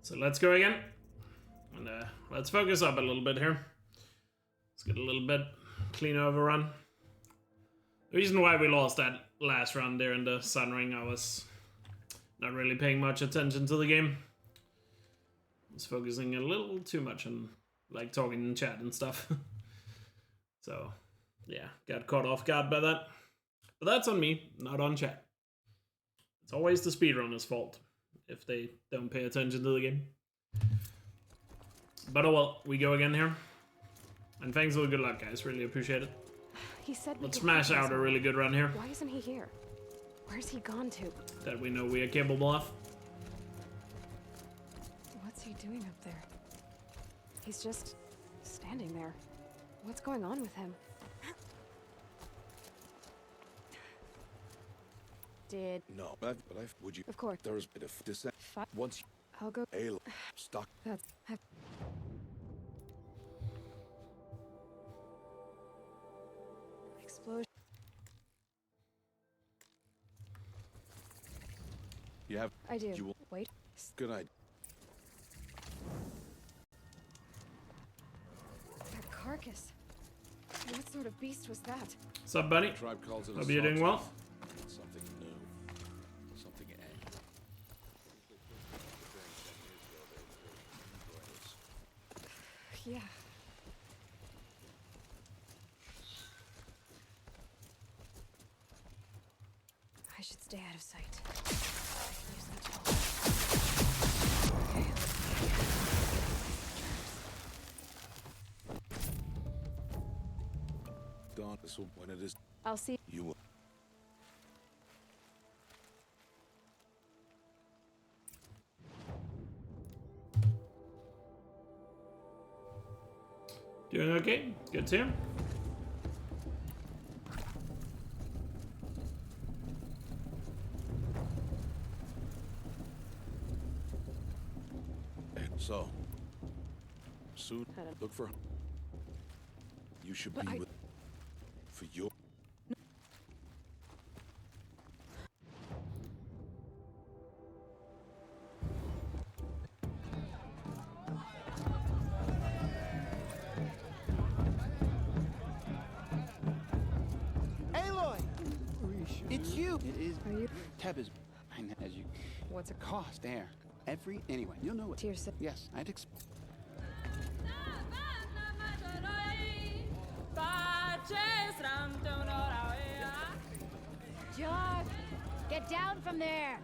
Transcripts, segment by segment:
So let's go again. And let's focus up a little bit here. Let's get a little bit clean overrun. The reason why we lost that last run there in the Sun Ring, I was not really paying much attention to the game. I was focusing a little too much on like talking in chat and stuff. So yeah, got caught off guard by that. But that's on me, not on chat. It's always the speedrunner's fault if they don't pay attention to the game. But oh well, we go again here. And thanks for the good luck, guys. Really appreciate it. He said let's smash out a really good run here. Why isn't he here? Where's he gone to? That we know we are capable of. What's he doing up there? He's just standing there. What's going on with him? No, but would you? Of course. There's a bit of dissent. Once I'll go. Ale stuck. That's. Explosion. You have. I do. You will. Wait. Good idea. That carcass. What sort of beast was that? What's up, buddy? Tribe calls it. Hope you're doing well. Something new. Something angry. Yeah. I should stay out of sight. Dawn, so when it is, I'll see. you will. Doing okay? Good to hear. So, soon look for. You should But be with. For your. Aloy! It's you! It is. Are you? Teb is. I know, as you. What's it Cost there. Anyway, you'll know it. to yourself? Yes, I'd expect. John, get down from there.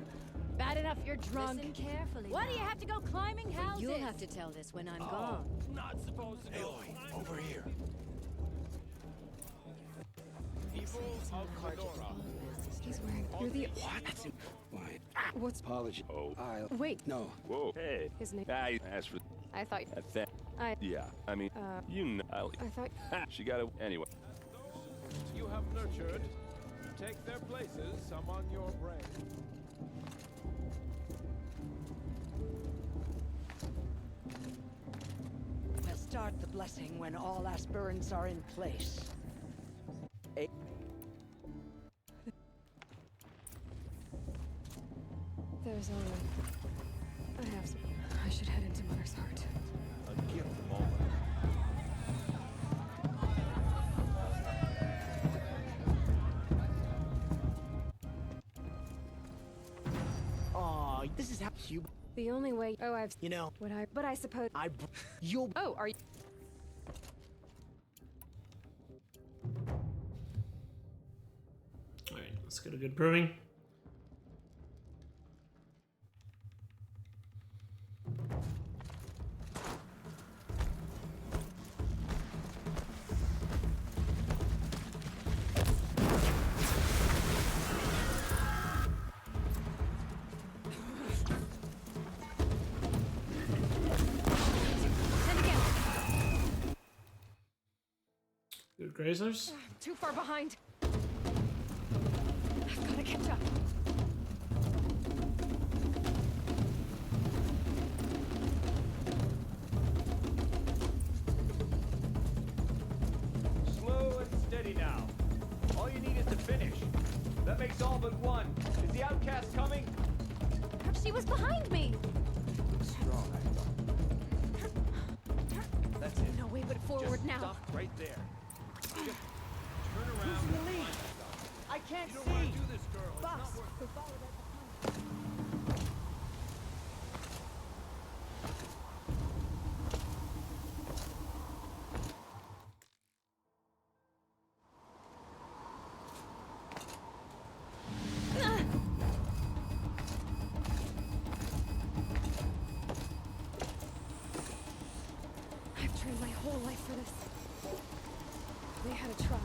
Bad enough you're drunk. Listen carefully. Why do you have to go climbing houses? You'll have to tell this when I'm gone. Not supposed to go. Aloy, over here. People of Fedora. He's wearing. You're the. What? That's why. What's. Apology. Oh. I'll. Wait. No. Whoa. Hey. His name. I asked for I thought. that. Yeah. I mean, you know. I thought. She got it anyway. You have nurtured. Take their places. Some on your brain. We'll start the blessing when all aspirants are in place. There's only. I have some. I should head into Mother's Heart. A gift moment. Aw, this is how you. The only way. Oh, I've. You know, Would I? But I suppose. you'll. Oh, are you? Alright, let's get a good proving. Send again. Good grazers. I'm too far behind. I've got to catch up. Slow and steady now. All you need is to finish. That makes all but one. Is the outcast coming? She was behind me. Strong. there. Just turn around and find stuff. I can't You don't see. want to do this, girl. It's Boss, not worth we followed it. I've trained my whole life for this. They had a tribe,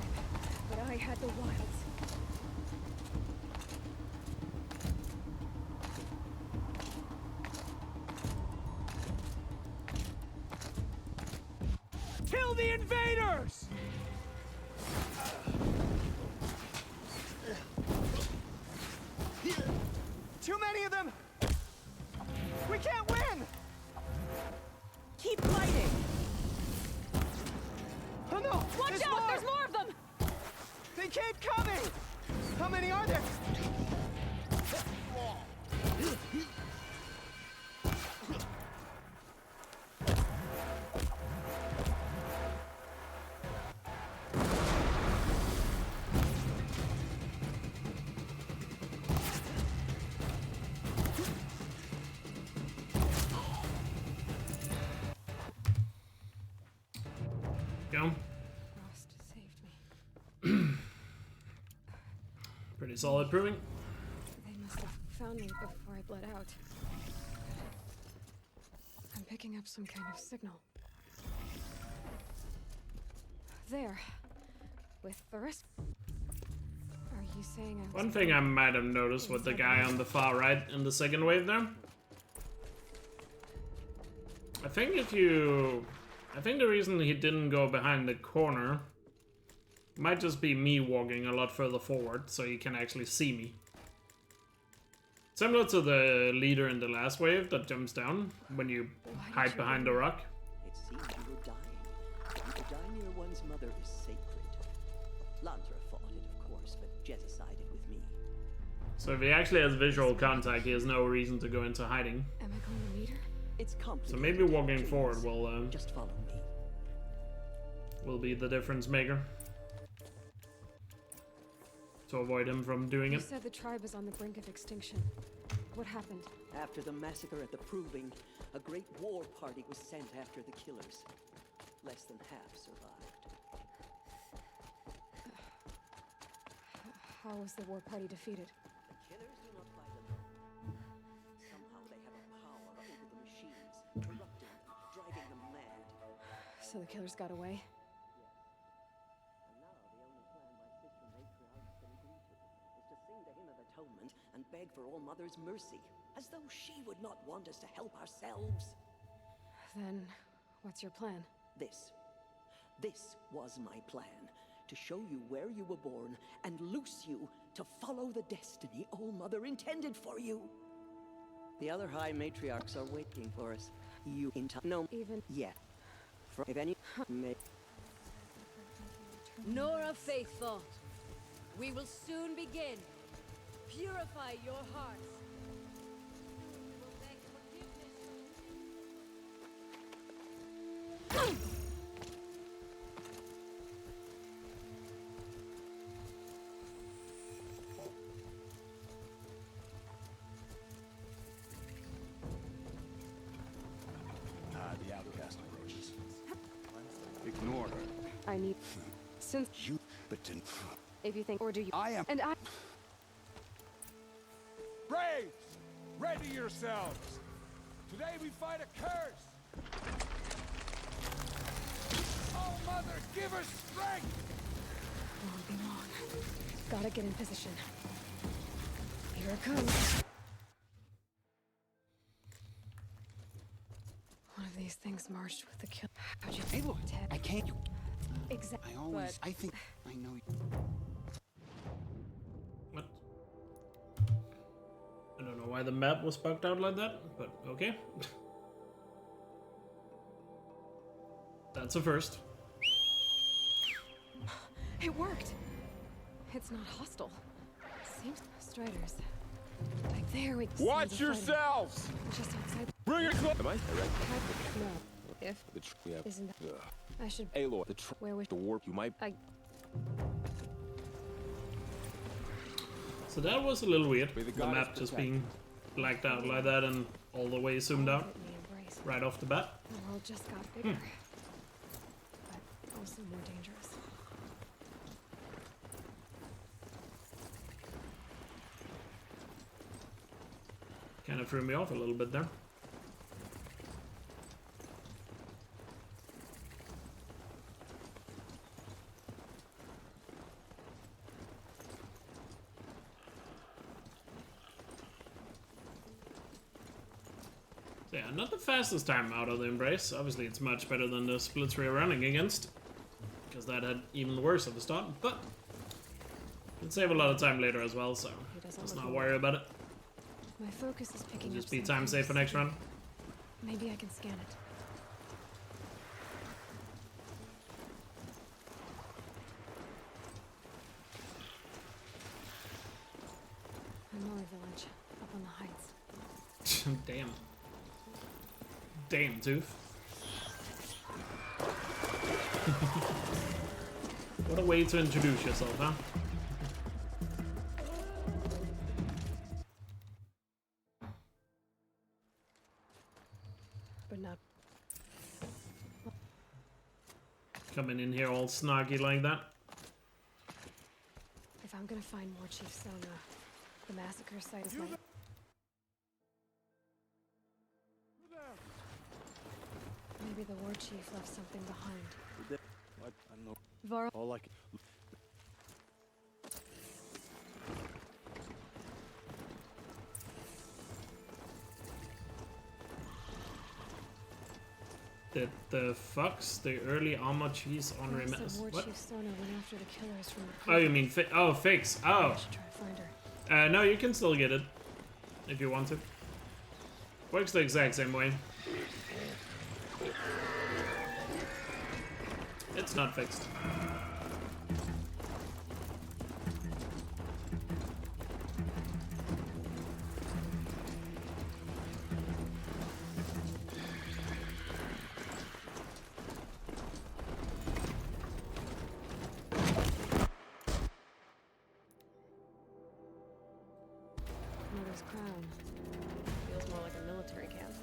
but I had the wilds. Kill the invaders! Too many of them! We can't win! Keep fighting! Oh no! Watch there's out! More! There's more of them! They keep coming! How many are there? Go. Frost saved me. Pretty solid proving. They must have found me before I bled out. I'm picking up some kind of signal. There. With the rest. Are you saying I was... One thing I might have noticed with the guy on the far right in the second wave there. I think the reason he didn't go behind the corner might just be me walking a lot further forward so he can actually see me. Similar to the leader in the last wave that jumps down when you hide behind a rock. It seems you were dying. And to die near one's mother is sacred. Lantra fought it, of course, but Jezza sided with me. So if he actually has visual contact, he has no reason to go into hiding. Am I going to meet her? It's complicated. So maybe walking Please, forward will just follow me. be the difference maker. To avoid him from doing You it. said the tribe is on the brink of extinction. What happened? After the massacre at the Proving, a great war party was sent after the killers. Less than half survived. How was the war party defeated? The killers do not fight alone. Somehow they have a power over the machines, corrupting them, driving them mad. So the killers got away? And now the only plan my sister Matriarch can agree to is to sing the hymn of atonement and beg for All Mother's mercy, as though she would not want us to help ourselves. Then, what's your plan? This was my plan. To show you where you were born and loose you to follow the destiny All Mother intended for you. The other High Matriarchs are waiting for us. You in time? No, Even... yet. If any... Nora faithful, we will soon begin. Purify your hearts. We will beg forgiveness. The outcast approaches. Ignore her. I need... Since... You, but then... If you think... Or do you... I am... And I... Braves! Ready yourselves! Today we fight a curse! Oh, Mother, give us strength! Won't be long. Gotta get in position. Here it comes. One of these things marched with the kill. How'd you... Hey, look, Ted. I can't... Exactly. I always... I think... I know... What? I don't know why the map was bugged out like that, but okay. That's a first. It worked. It's not hostile. Seems Striders. Like there we... Watch yourselves! Just outside... Bring it close! Am I right? No. if Yeah. isn't that I should Aloy, where was the warp. You might. So that was a little weird. May the The goddess map just protect. being blacked out like that and all the way zoomed out right off the bat. The world just got bigger, but also more dangerous. Kind of threw me off a little bit there. So yeah, not the fastest time out of the Embrace. Obviously, it's much better than the splits we were running against, because that had even worse at the start, but can save a lot of time later as well, so let's not worry about it. My focus is picking Just up be some time safe for clues. next run. Maybe I can scan it. Another village up on the heights. Damn. Damn, Tooth. What a way to introduce yourself, huh? But not. Coming in here all snarky like that. If I'm gonna find more Chief Sona, the massacre site is right. Maybe the war chief left something behind. What? I don't know. Var. All I can. The fucks? The early armor cheese on Remastered. War What? Chief Sona went after the killers from the. Oh, you mean fix? Oh. I should try to find her. No, you can still get it if you want to. Works the exact same way. It's not fixed. Mother's crown. Feels more like a military camp.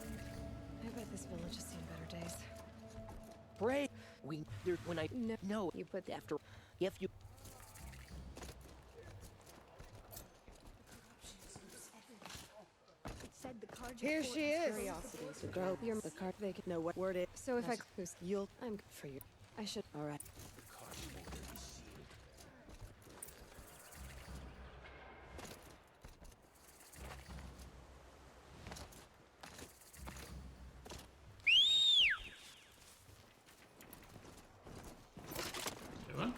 I bet this village has seen better days. Pray. When I No. know You put after, if you. Said the card Here she is. Curiosity. So go. You're The card. They can know what word it. So if I Who's you'll I'm for you. I should. All right. Wait, what?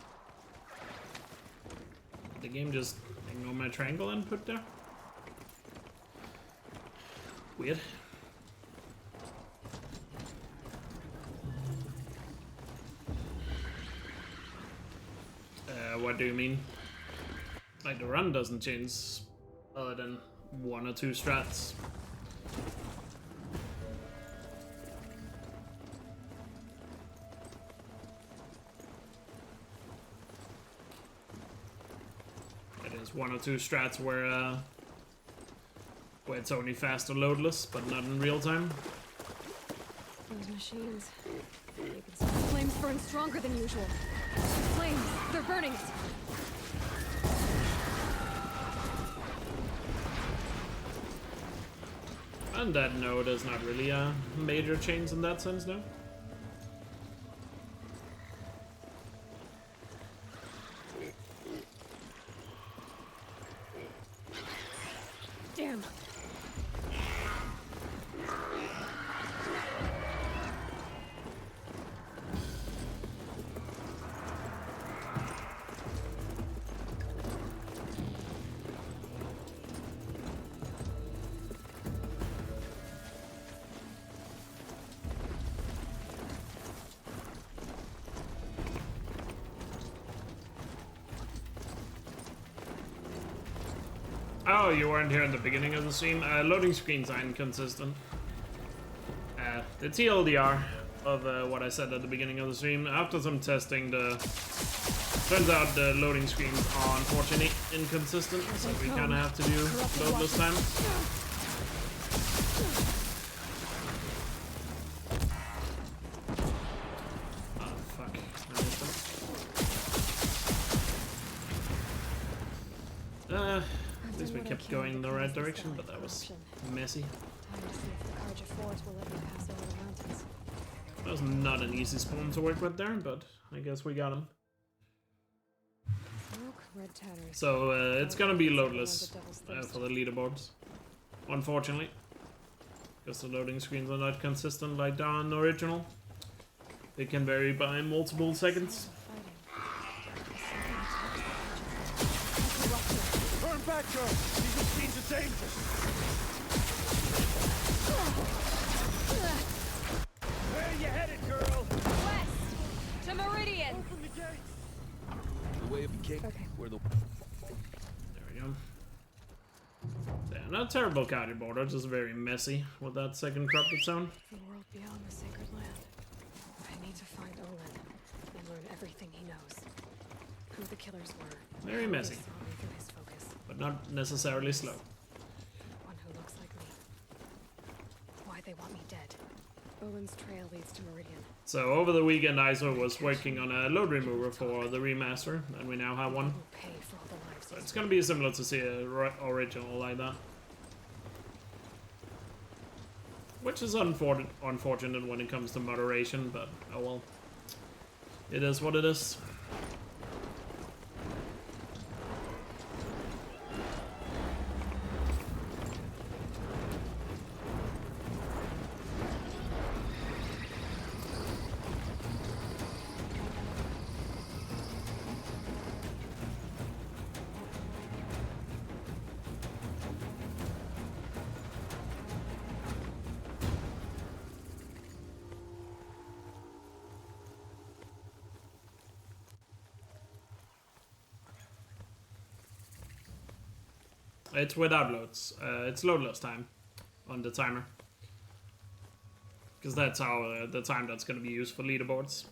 Did the game just ignore my triangle input there? Weird. What do you mean? Like, the run doesn't change other than 1 or 2 strats. It is 1 or 2 strats where it's only fast or loadless, but not in real time. Those machines. You can see the flames burn stronger than usual. Flames! They're burning it! On that note, there's not really a major change in that sense, no? Damn! Oh, you weren't here in the beginning of the stream? Loading screens are inconsistent. The TLDR of what I said at the beginning of the stream. After some testing, turns out the loading screens are unfortunately inconsistent, so we kind of have to do loadless time. Oh fuck, I missed him. At least we kept going in the right direction, but that was messy. Time to see if the Carja Fort will let me pass over the mountains. That was not an easy spawn to work with there, but I guess we got him. Smoke, red tanners. So it's gonna be loadless for the leaderboards, unfortunately, because the loading screens are not consistent like they're on the original. They can vary by multiple seconds. Turn back, girl! These machines are dangerous! Where are you headed, girl? West to Meridian. Open the gates! The way of the king. Okay. Where the There we go. Yeah, not terrible county border, just very messy with that second corrupted zone. The world beyond the sacred land. I need to find Olin and learn everything he knows. Who the killers were. Very messy, Saw me through his focus. but not necessarily slow. One who looks like me. Why they want me dead. Olin's trail leads to Meridian. So over the weekend, ISO was working on a load remover for the remaster, and we now have one. Who pay for all the lives So it's gonna be similar to see a original like that. Which is unfortunate when it comes to moderation, but oh well. It is what it is. It's without loads. It's loadless time on the timer. Because that's how the time that's going to be used for leaderboards.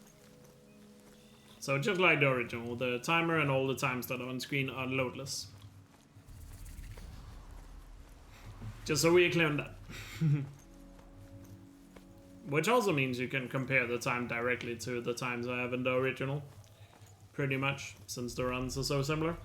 So just like the original, the timer and all the times that are on screen are loadless. Just so we're clear on that. Which also means you can compare the time directly to the times I have in the original. Pretty much, since the runs are so similar.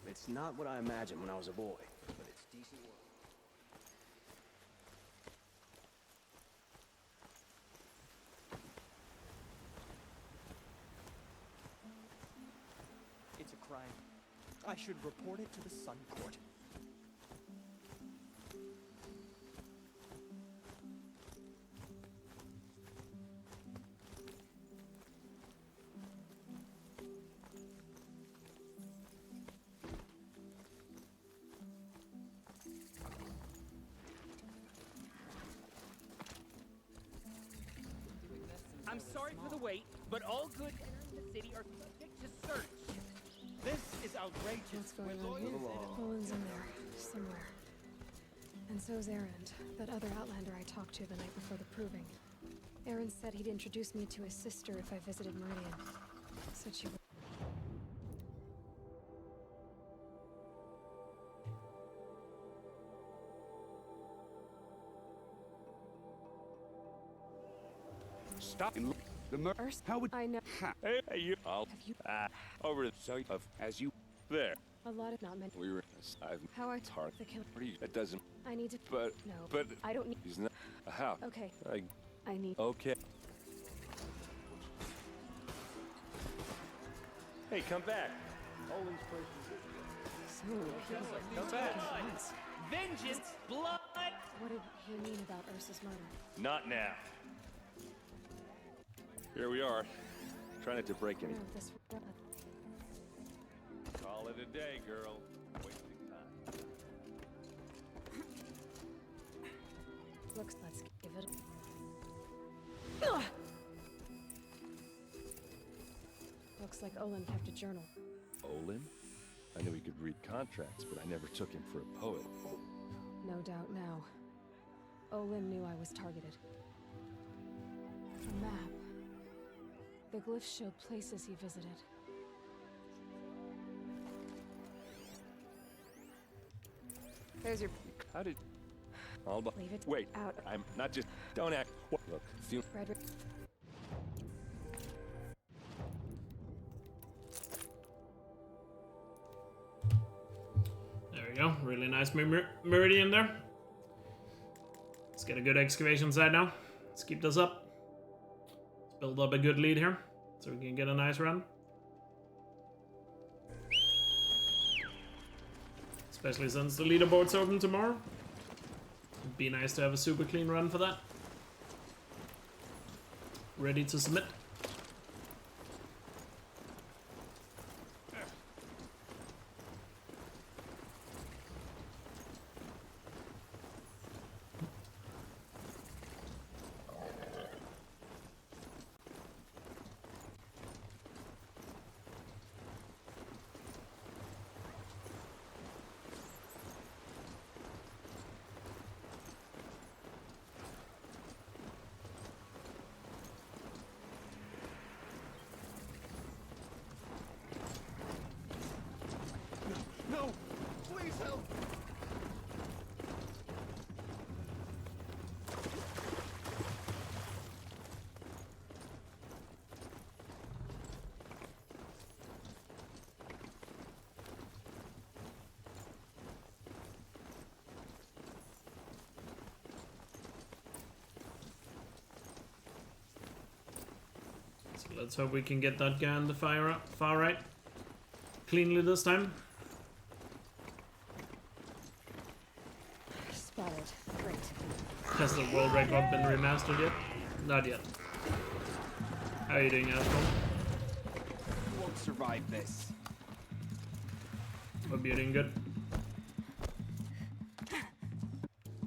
It's not what I imagined when I was a boy, but it's decent work. It's a crime. I should report it to the Sun Court. I'm sorry for the wait, but all goods entering the city are subject to search. This is outrageous. What's going on here? Olin's in there, somewhere. And so's Erend, that other Outlander I talked to the night before the proving. Erend said he'd introduce me to his sister if I visited Meridian. Said she would. Stop. The murder. How would I know. Hey, you. I'll. Have you Over the so of as you there. a lot of not meant. We were. I've. How I It's hard. the kill. It doesn't. I need to. But. No. But. I don't need. He's not. How? Okay. I I need. Okay. Hey, come back. Olin's place is So many people. Come back. Vengeance, blood. What did he mean about Ursa's murder? not now. Here we are. Try not to break any. No, this. Call it a day, girl. Wasting time. Looks. Let's give it. Looks like Olin kept a journal. Olin? I knew he could read contracts, but I never took him for a poet. No doubt now. Olin knew I was targeted. A map. The glyphs showed places he visited. There's your. How did... I'll... Leave it Wait, out. I'm not just... Don't act... Look, feel... Frederick. There we go. Really nice meridian there. Let's get a good excavation site now. Let's keep this up. Let's build up a good lead here so we can get a nice run. Especially since the leaderboard's open tomorrow. It'd be nice to have a super clean run for that. Ready to submit. No! Please help! So let's hope we can get that guy on the far right cleanly this time. Spotted. Great. Has the world record been remastered yet? Not yet. How are you doing, Asshole? You won't survive this. Hope you're doing good.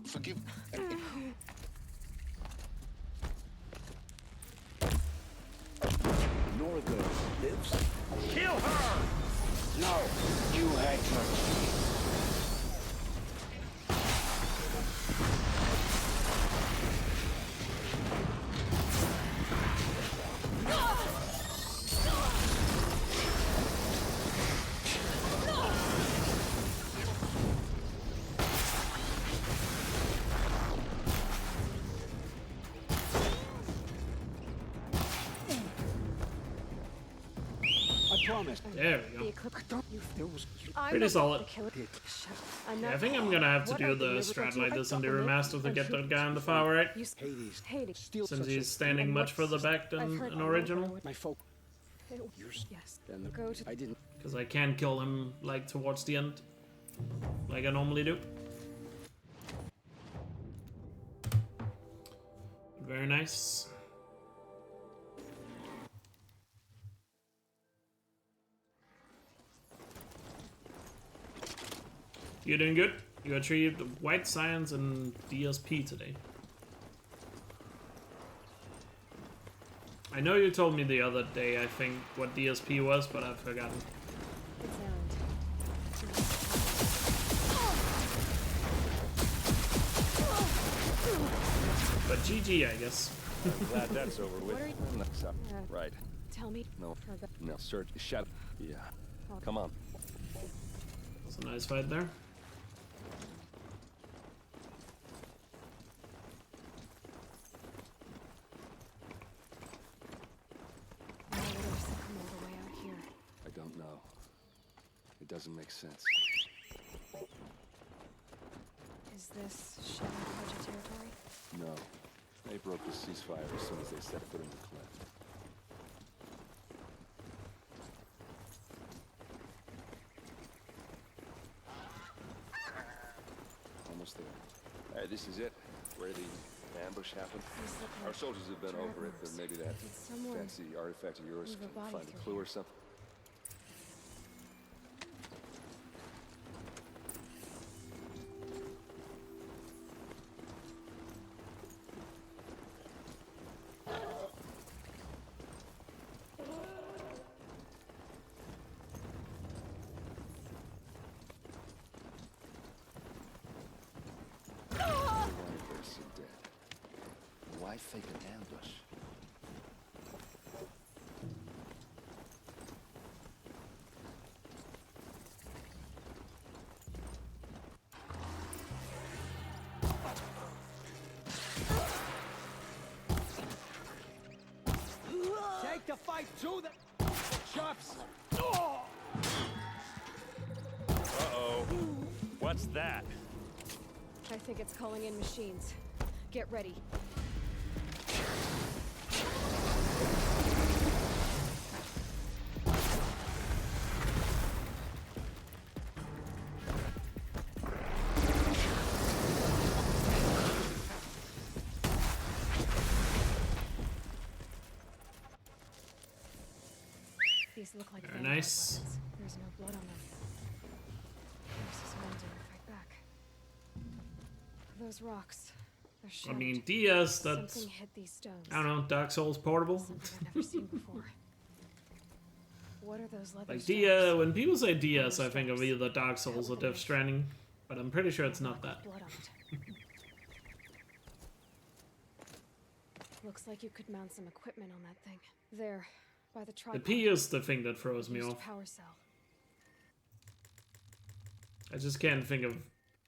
Forgive. Norther lives? Kill her! No! You had your... There we go. I'm Pretty not solid. the killer. Shut up. I'm Yeah, not. I think I'm gonna have to What do are the the strat lyrical like this in the document? remaster to get that guy on the far right. Hades. Hades. Steal Since such he's a... standing And much what's- further back I've than heard an all original. over My folk... Yes. Then the... Go to. I didn't... Because I can kill him like towards the end. Like I normally do. Very nice. You're doing good. You achieved White Science and DSP today. I know you told me the other day, I think, what DSP was, but I've forgotten. It's Erend. But GG, I guess. I'm glad that's over with. What are you- No, stop. Uh, Right. Tell me. No. Her go- No, search. Shut up. Yeah. Come on. It's a nice fight there. It doesn't make sense. Is this Shadow Project territory? No. They broke the ceasefire as soon as they set foot in the cleft. Almost there. Alright, this is it. Where the ambush happened. Our soldiers have been over it, but maybe that fancy artifact of yours can find a clue or something. Why fake an ambush? Take the fight to the chops. Uh-oh. What's that? I think it's calling in machines. Get ready. These look like very nice. weapons. There's no blood on them. There's this one to fight back. Those rocks. They're I shattered. mean, DS, that's, Something hit these stones. I don't know, Dark Souls portable. Something I've never seen before. What are those leather Like straps? when people say DS, I think of either Dark Souls or Death Stranding, but I'm pretty sure it's not that. Blood on it. Looks like you could mount some equipment on that thing. There, by the The tripod. P is the thing that throws me Used off. power cell. I just can't think of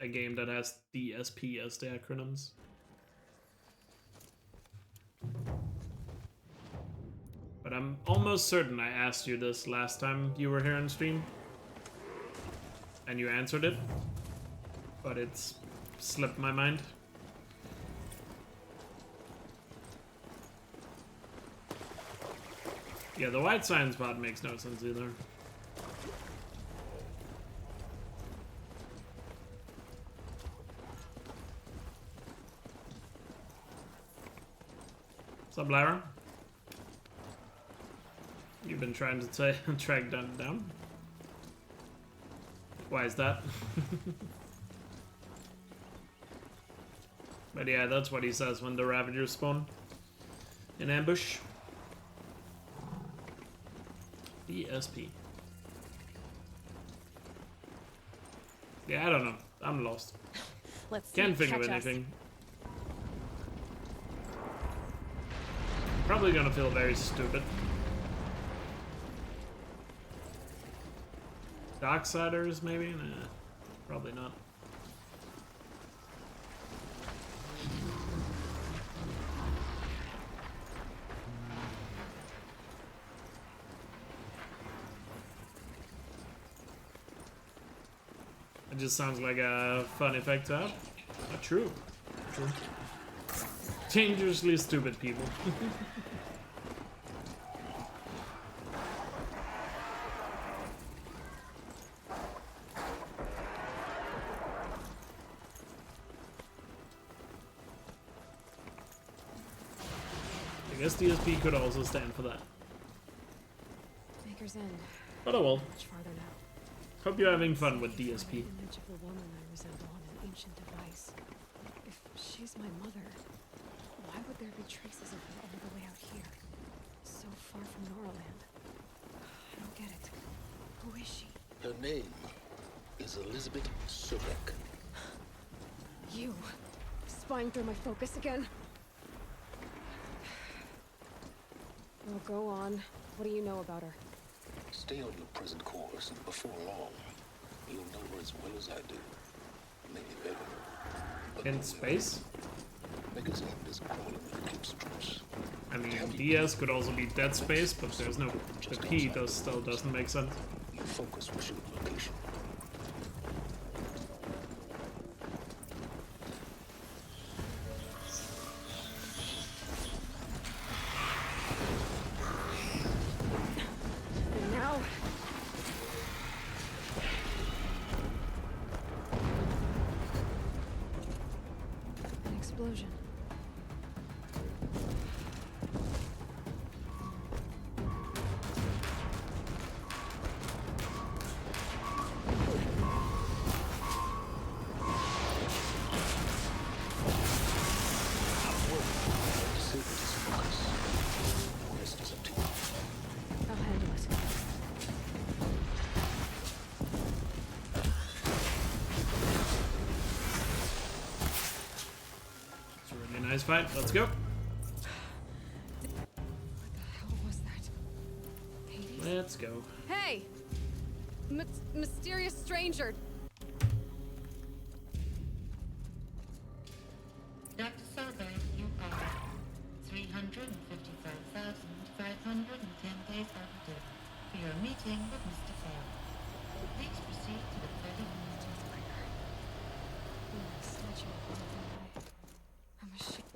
a game that has DSP as the acronyms. But I'm almost certain I asked you this last time you were here on stream. And you answered it. But it's slipped my mind. Yeah, the white sign spot makes no sense either. What's up, Lara? You've been trying to track down? Why is that? But yeah, that's what he says when the Ravagers spawn. In ambush. DSP. Yeah, I don't know. I'm lost. Let's Can't think of anything. Probably gonna feel very stupid. Darksiders, maybe? Nah, probably not. It just sounds like a fun effect to have. Not true. True. Dangerously stupid people. I guess DSP could also stand for that. Maker's End. But oh well. Much farther now. Hope you're having fun with DSP. Image of the woman I resemble on an ancient device. If she's my mother, why would there be traces of her all the way out here? So far from Noraland. I don't get it. Who is she? Her name is Elizabeth Surek. You. Spying through my focus again? Well, go on. What do you know about her? Stay on your present course, and before long, you'll know her as well as I do. Maybe better. But In space? Maker's End is crawling with the Gibbs troops. I mean, DS could also be Dead Space, but there's no... The P still doesn't make sense. Your focus will show the location. Nice fight. Let's go. What the hell was that? Hades? Let's go. Hey! Mysterious stranger! Dr. Sober, you are 355,510 days overdue for your meeting with Mr. Farrell. Please proceed to the 30 minutes.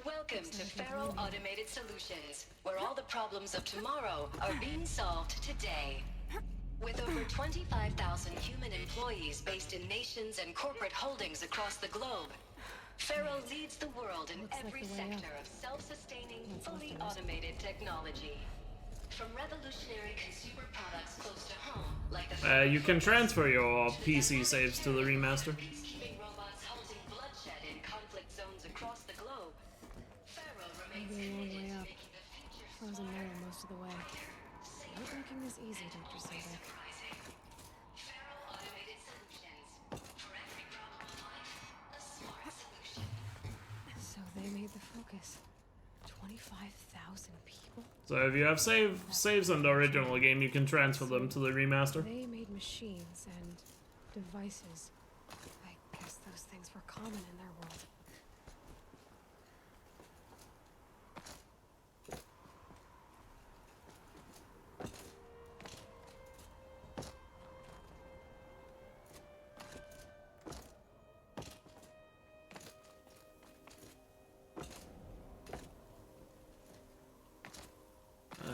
Welcome to Farrell Automated Solutions, where all the problems of tomorrow are being solved today. With over 25,000 human employees based in nations and corporate holdings across the globe, Farrell leads the world in every sector of self-sustaining, fully automated technology. From revolutionary consumer products close to home, like the you can transfer your PC saves to the remaster. peacekeeping robots halting bloodshed in conflict zones across the globe, Farrell remains committed to making the future Frozen metal most of the way. No drinking is easy, Dr. Sober. Farrell Automated Solutions. For every problem of life, a smart solution. So they made the focus. 25,000 people? So if you have saves on the original game, you can transfer them to the remaster. They made machines and devices. I guess those things were common in their world.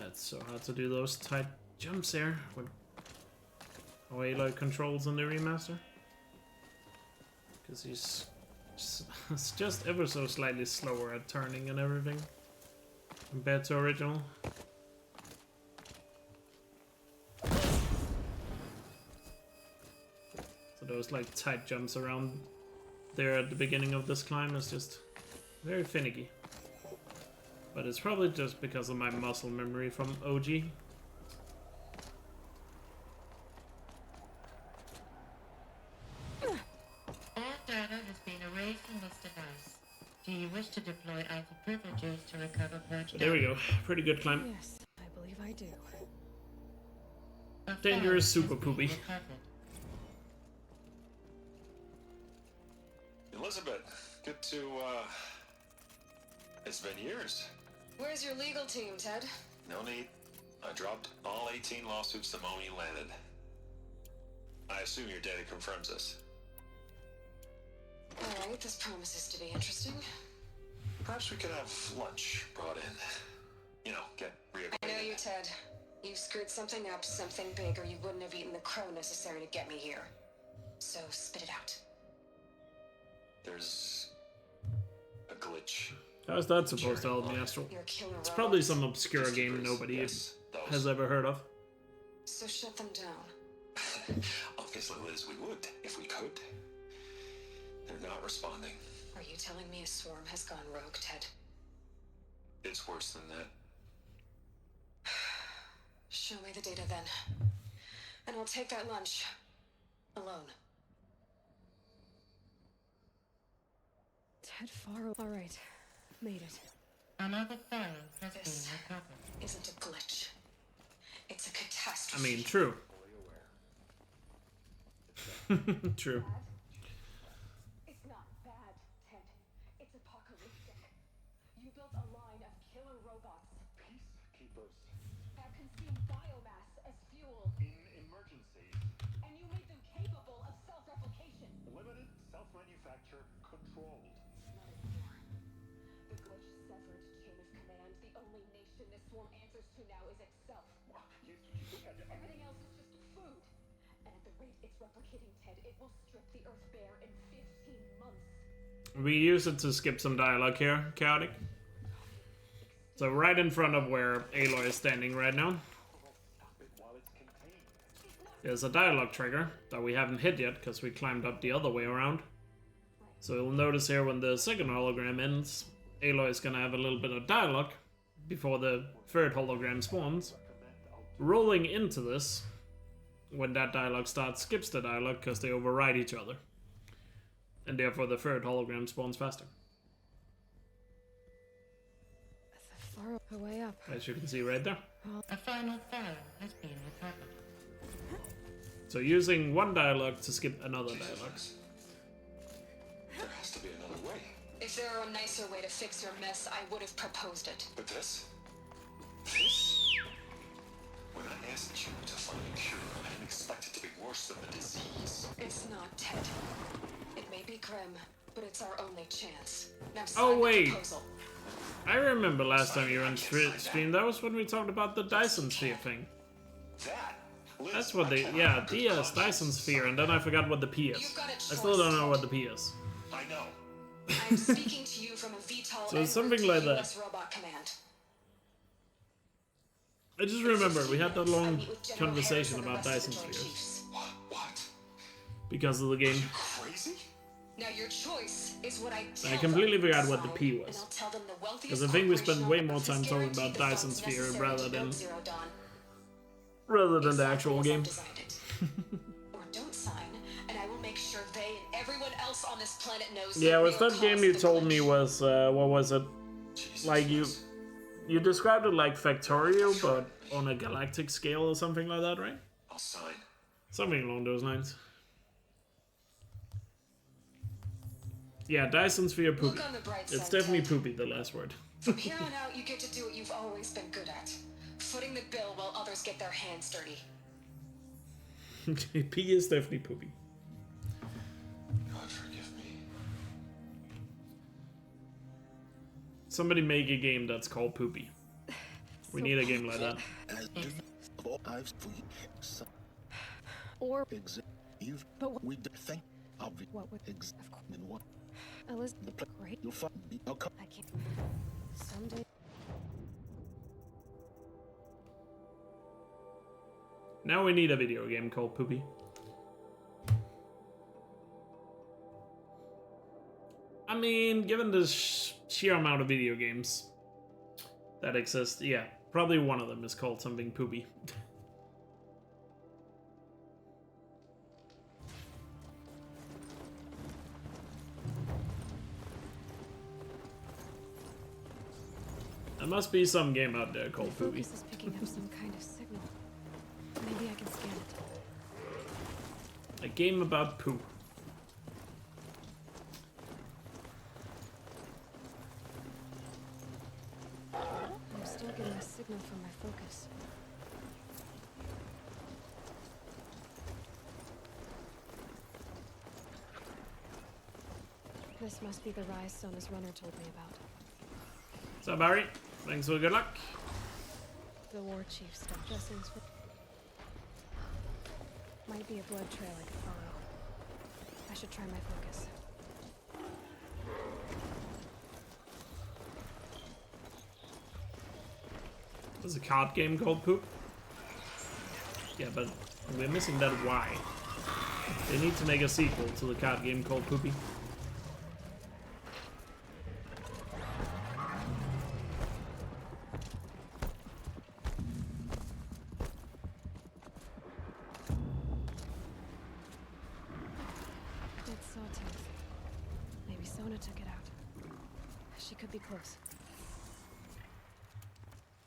It's so hard to do those tight jumps there with Aloy controls on the remaster. Because he's just ever so slightly slower at turning and everything compared to original. So those like tight jumps around there at the beginning of this climb is just very finicky. But it's probably just because of my muscle memory from OG. All data has been erased from this device. Do you wish to deploy alpha privileges to recover purge There we go. Pretty good climb. Yes, I believe I do. Dangerous super poopy. Elizabeth, good to, it's been years. Where's your legal team, Ted? No need. I dropped all 18 lawsuits the moment you landed. I assume your data confirms this. Alright, this promises to be interesting. Perhaps we could have lunch brought in. You know, get reacquainted. I know you, Ted. You screwed something up, something big, or you wouldn't have eaten the crow necessary to get me here. So, spit it out. There's a glitch. How's that supposed to help me, Astral? It's probably some obscure game nobody has ever heard of. So shut them down. Obviously, Liz, we would, if we could. They're not responding. Are you telling me a swarm has gone rogue, Ted? It's worse than that. Show me the data then. And I'll take that lunch. Alone. Ted Farrell. All right. Made it. Another file has This been recovered. isn't a glitch. It's a catastrophe. I mean, true. True. It's not bad, Ted. It's apocalyptic. You built a line of killer robots. Peacekeepers. That consume biomass as fuel. In emergencies. And you made them capable of self-replication. Limited self-manufacture controlled. Not anymore. The glitch severed chain of command. The only nation this swarm answers to now is itself. Everything else is just food. And at the rate it's replicating, Ted, it will strip the Earth bare in 15 months. We use it to skip some dialogue here, Chaotic. So right in front of where Aloy is standing right now, there's a dialogue trigger that we haven't hit yet because we climbed up the other way around. So you'll notice here when the second hologram ends, Aloy is gonna have a little bit of dialogue before the third hologram spawns. Rolling into this, when that dialogue starts, skips the dialogue because they override each other. And therefore the third hologram spawns faster. far away up. As you can see right there. A final file has been recovered. So using one dialogue to skip another dialogue. There has to be another way. If there were a nicer way to fix your mess, I would have proposed it. But this? This? When I asked you to find a cure, I didn't expect it to be worse than the disease. It's not, Ted. It may be grim, but it's our only chance. Now Oh, sign the wait. proposal. I remember last time you ran stream, that was when we talked about the Dyson Sphere thing. That's what they, yeah, D is Dyson Sphere, and then I forgot what the P is. I still don't know what the P is. I know. I'm speaking to you from a VTOL So it's something like that. US robot command. I just remember we had that long conversation about Dyson Spheres. What? Because of the game. Crazy? Now your choice is what I tell I completely them. forgot what the P And was. I'll tell them the wealthiest Because I think we spent way more corporation time on talking Earth about is guaranteed Dyson the Sphere funds rather necessary to than build Zero Dawn. the actual game. Or don't sign, and I will make sure they and everyone else on this planet knows. Yeah, that was we that are game you caused told me was what was it? Like you described it like Factorio, but on a galactic scale or something like that, right? I'll sign. Something along those lines. Yeah, Dyson Sphere poopy. Look on the bright It's side, definitely Ted. poopy, the last word. From here on out, you get to do what you've always been good at: footing the bill while others get their hands dirty. P is definitely poopy. God forgive me. Somebody make a game that's called Poopy. We need a game like that. Or but what, we think of what would in what Elizabeth great? you'll find I can't. Someday. Now we need a video game called Poopy. I mean, given the sheer amount of video games that exist, yeah, probably one of them is called something Poopy. There must be some game out there called My Poopy. focus is picking up some kind of signal. Maybe I can scan it. A game about poo. I'm still getting a signal from my focus. This must be the rise Sona's runner told me about. So Barry, thanks for good luck. The war chief stuff. Dressings for... Might be a blood trail I could follow. I should try my focus. There's a card game called Poop. Yeah, but we're missing that Y. They need to make a sequel to the card game called Poopy. It's Sawtooth. Maybe Sona took it out. She could be close.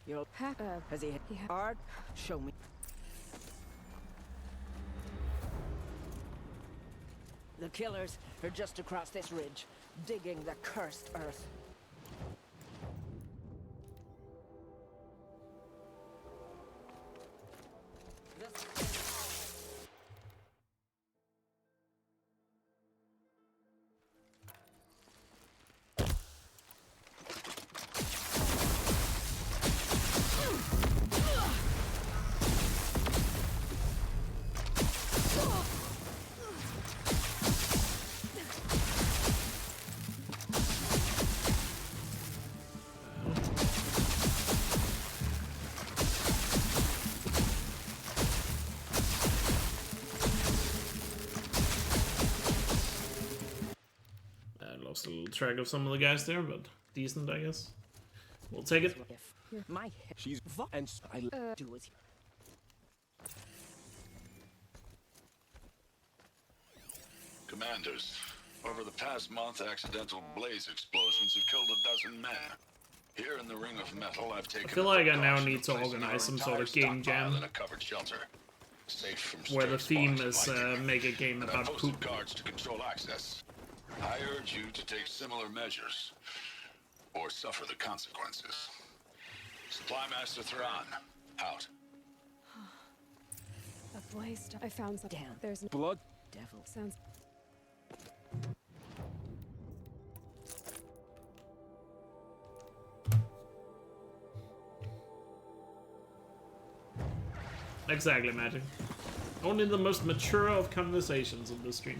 You'll pack has he hard? Show me. The killers are just across this ridge, digging the cursed earth. Lost a little track of some of the guys there, but decent, I guess. We'll take it. My she's and I do it. Commanders, over the past month, accidental blaze explosions have killed 12 men. Here in the Ring of Metal, I've taken I feel like I now need to organize some sort of game jam in a covered shelter, safe from where the theme spawns is and lightning. make a game And I about posted poop. guards to control access. I urge you to take similar measures, or suffer the consequences. Supply Master Thrawn, out. A place. I found some. Damn. There's no Blood. Devil. sounds. Exactly, Magic. Only the most mature of conversations in this stream.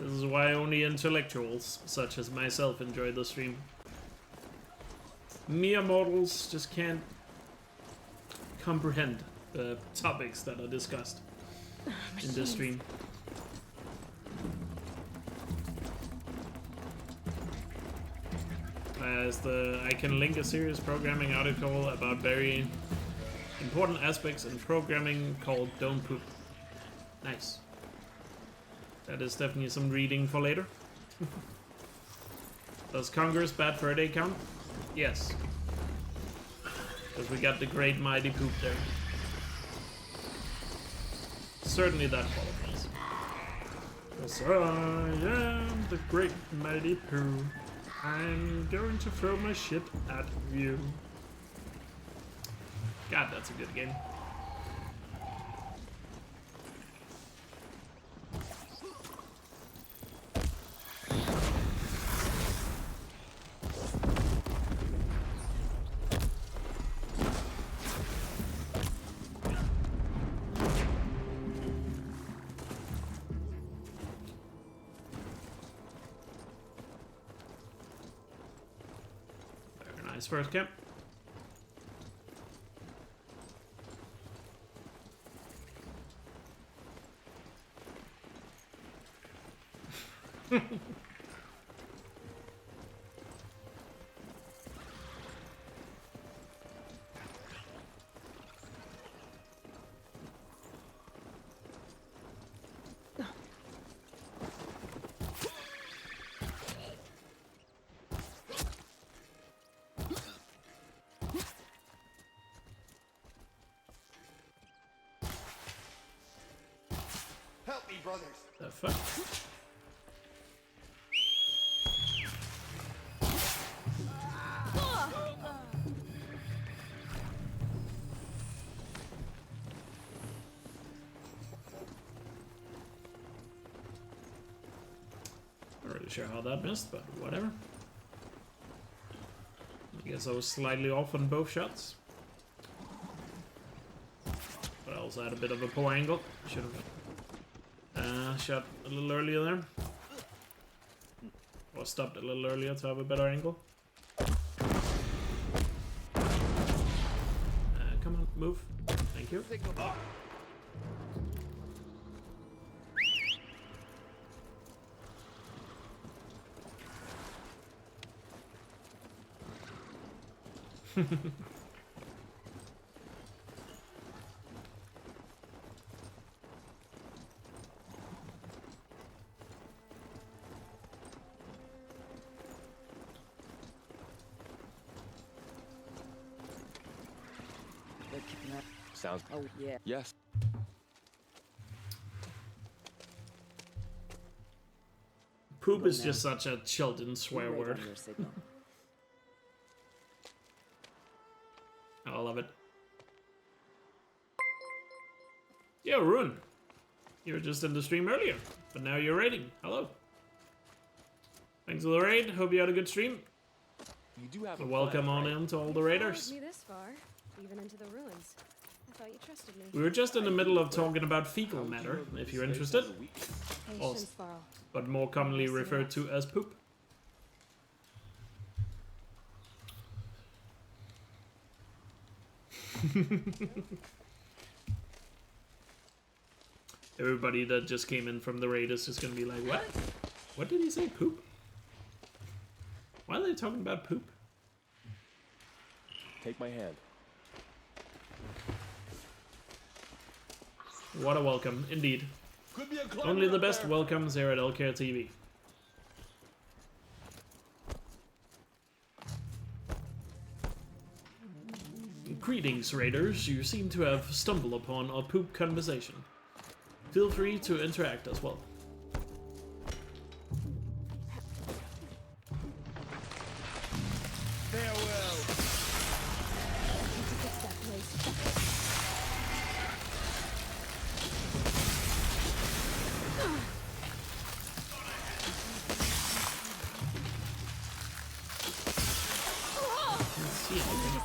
This is why only intellectuals, such as myself, enjoy the stream. Mere mortals just can't comprehend the topics that are discussed in this stream. I can link a serious programming article about very important aspects in programming called Don't Poop. Nice. That is definitely some reading for later. Does Congress bad for a day count? Yes. Because we got the great mighty poop there. Certainly that qualifies. Yes, I am the great mighty poo. I'm going to throw my shit at you. God, that's a good game. Nice first camp. Help me, brothers. The fuck? Not really sure how that missed, but whatever. I guess I was slightly off on both shots. But I also had a bit of a poor angle. Should have shot a little earlier there. Or stopped a little earlier to have a better angle. Come on, move. Thank you. Sounds. Oh, yeah. Yes. Poop is just such a children's swear word. I love it. Yo, Ruin. You were just in the stream earlier, but now you're raiding. Hello. Thanks for the raid. Hope you had a good stream. You do have a welcome plan, on right? in to all the raiders. Me this far, even into the ruins. I thought you trusted me. We were just in the middle of talking about fecal matter, if you're interested. Patience, Varl. But more commonly referred to as poop. Everybody that just came in from the raid is just gonna be like, what? What did he say? Poop? Why are they talking about poop? Take my hand. What a welcome, indeed. Could be a climber Only the up best there. welcomes here at Elkjaer TV. Greetings, raiders. You seem to have stumbled upon our poop conversation. Feel free to interact as well. Farewell.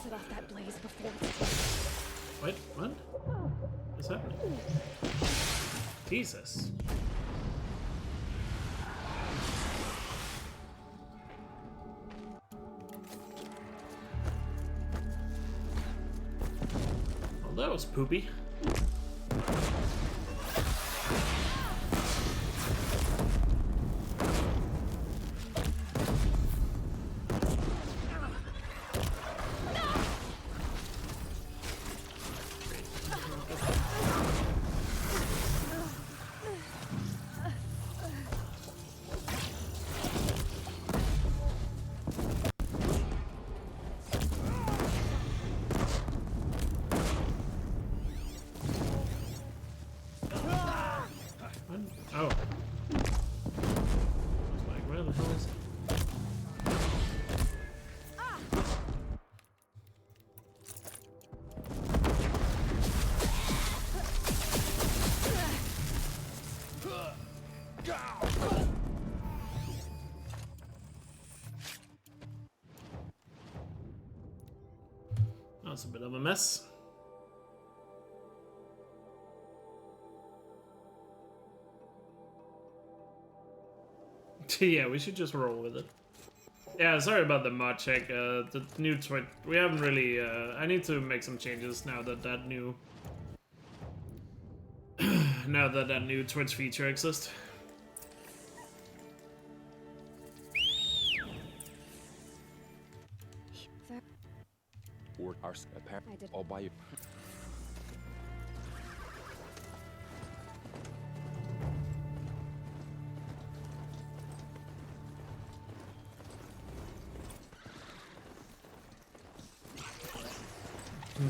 Set off that blaze before it's Wait, what? What's happening? Jesus. Well, that was poopy. Oh. I was like, where the hell is it? That's a bit of a mess. Yeah, we should just roll with it. Yeah, sorry about the mod check. The new Twitch, we haven't really. I need to make some changes now that that new, now that that new Twitch feature exists. Or our apparent all by you.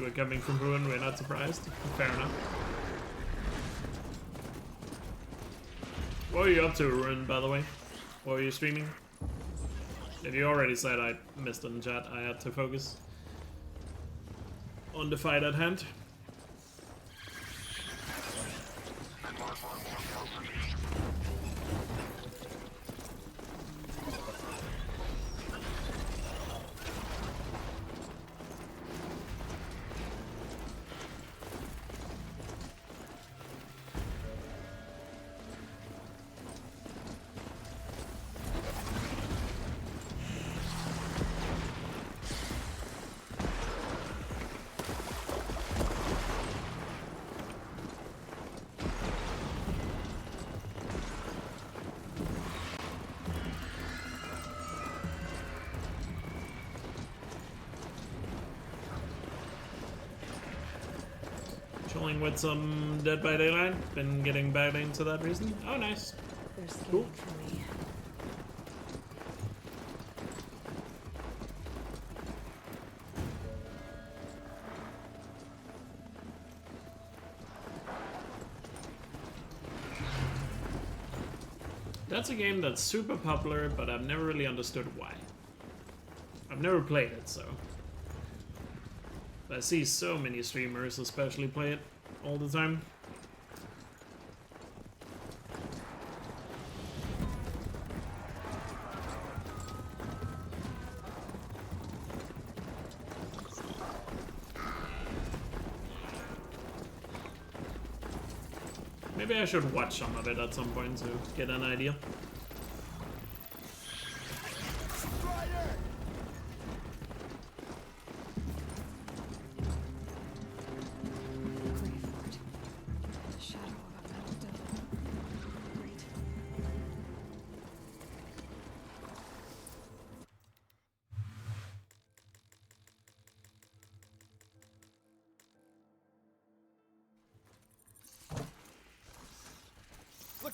We're coming from Ruin, we're not surprised. Fair enough. What were you up to, Ruin, by the way? What were you streaming? If you already said I missed in chat, I had to focus on the fight at hand. Chilling with some Dead by Daylight. Been getting back into that recently. Oh, nice. Cool. for me. That's a game that's super popular, but I've never really understood why. I've never played it, so. I see so many streamers especially play it all the time. Maybe I should watch some of it at some point to get an idea.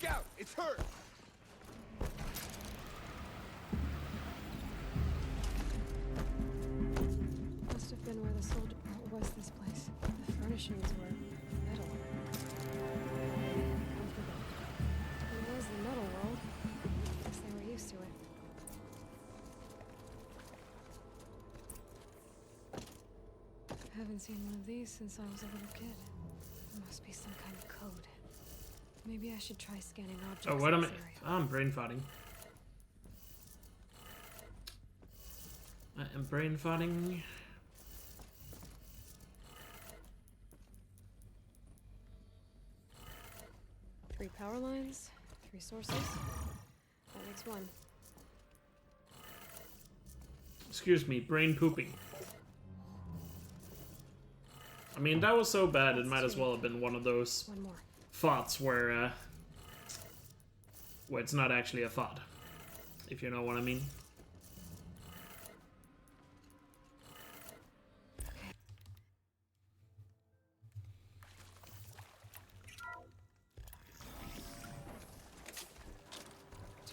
Look out! It's hurt! Must have been where the soldier... What was this place? The furnishings were metal. Comfortable. It was the metal world. Guess they were used to it. Haven't seen one of these since I was a little kid. There must be some kind of code. Maybe I should try scanning objects. Oh, wait a minute. I'm brain farting. I am brain farting. Three power lines, 3 sources. That makes 1. Excuse me, brain pooping. I mean, that was so bad, it might as well have been one of those One more. thoughts where it's not actually a thought, if you know what I mean.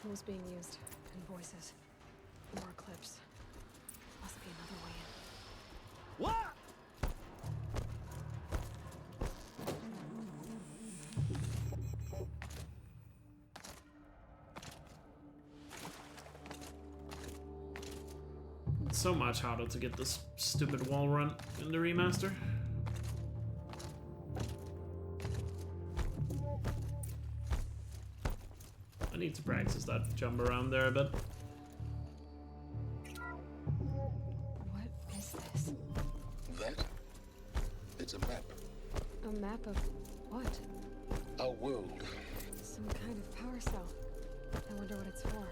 Tools being used, and voices. More clips. Must be another way in. What? It's so much harder to get this stupid wall run in the remaster. I need to practice that jump around there a bit. What is this? That? It's a map. A map of what? Our world. Some kind of power cell. I wonder what it's for.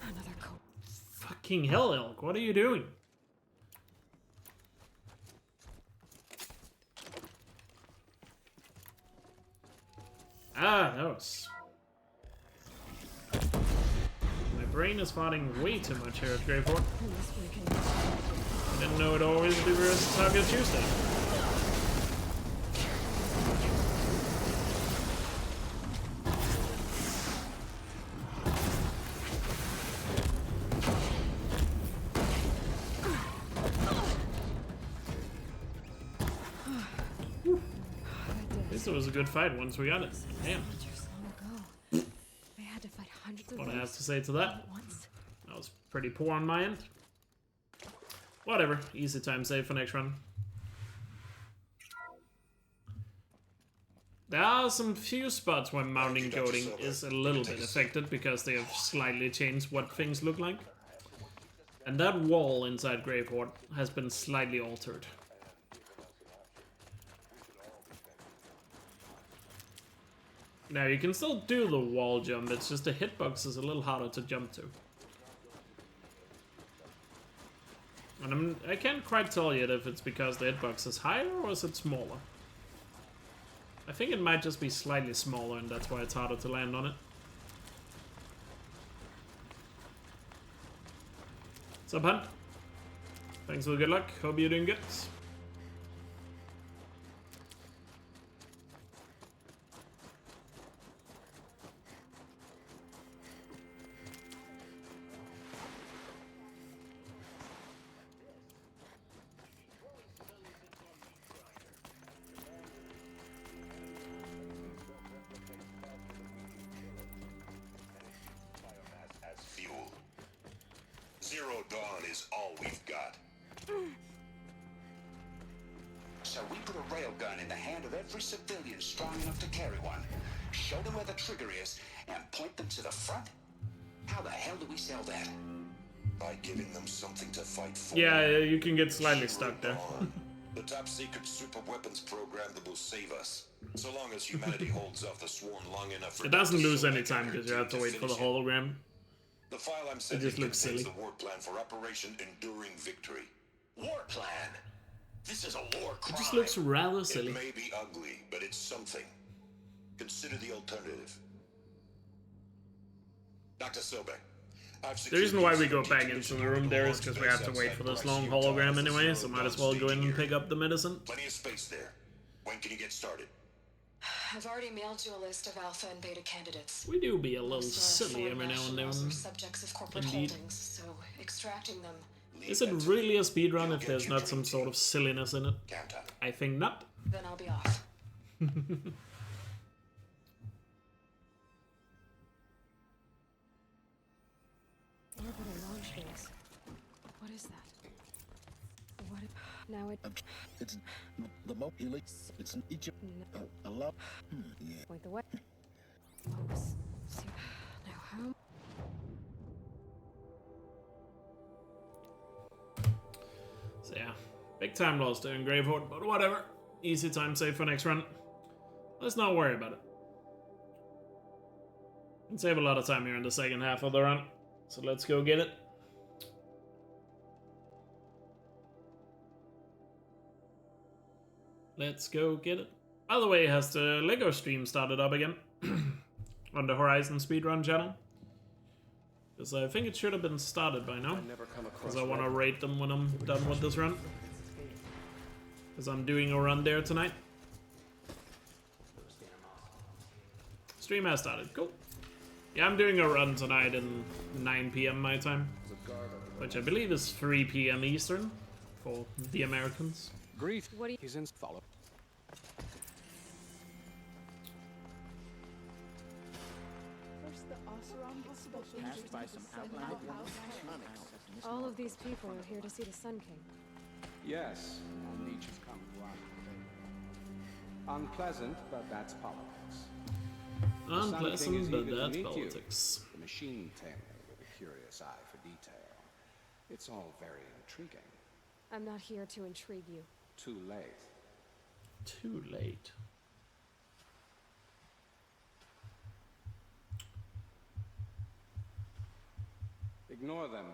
Another code. Fucking hell, Elk, what are you doing? Ah, that was... My brain is farting way too much here at Graveport. I didn't know it always be versus Taco Tuesday. It was a good fight once we got it. Damn. They had to fight hundreds of What I have to say to that? That was pretty poor on my end. Whatever. Easy time save for next run. There are some few spots where mounting coding is a little bit affected because they have slightly changed what things look like. And that wall inside Graveport has been slightly altered. Now, you can still do the wall jump, it's just the hitbox is a little harder to jump to. And I can't quite tell yet if it's because the hitbox is higher or is it smaller. I think it might just be slightly smaller and that's why it's harder to land on it. What's up, Hunt? Thanks for the good luck, hope you're doing good. Zero Dawn is all we've got. So we put a railgun in the hand of every civilian strong enough to carry one, show them where the trigger is, and point them to the front? How the hell do we sell that? By giving them something to fight for. Yeah, you can get slightly stuck there. The top secret super weapons program that will save us. So long as humanity holds off the swarm long enough for it doesn't lose any time because you have to wait for the hologram. The file I'm It sending just looks silly. contains the war plan for Operation Enduring Victory. War plan? This is a war crime. It just looks rather silly. It may be ugly, but it's something. Consider the alternative. Dr. Sobek, The reason why we go back into the room there is because we have to wait for this long hologram anyway, so might as well go in and pick up the medicine. Plenty of space there. When can you get started? I've already mailed you a list of alpha and beta candidates. We do be a little silly every now and then. Subjects of corporate holdings, so extracting them. Is it really a speedrun if there's not some sort of silliness in it? I think not. Then I'll be off. Orbital launch base. What is that? What if now it's the helix. It's an Egypt. A lot. Yeah. Point the way. Focus. See now how. So yeah, big time loss there in Gravehorde, but whatever. Easy time save for next run. Let's not worry about it. Can save a lot of time here in the second half of the run, so let's go get it. Let's go get it. By the way, has the Lego stream started up again on the Horizon Speedrun channel? Because I think it should have been started by now. Because I want to rate them when I'm done with this run. Because I'm doing a run there tonight. Stream has started. Cool. Yeah, I'm doing a run tonight in 9 PM my time. Which I believe is 3 PM Eastern for the Americans. Grief. He's in follow. All of these people are here to see the Sun King. Yes, and each has come to our unpleasant, but that's politics. Unpleasant, but that's politics. The machine tamer with a curious eye for detail. It's all very intriguing. I'm not here to intrigue you. Too late. Too late. Ignore them.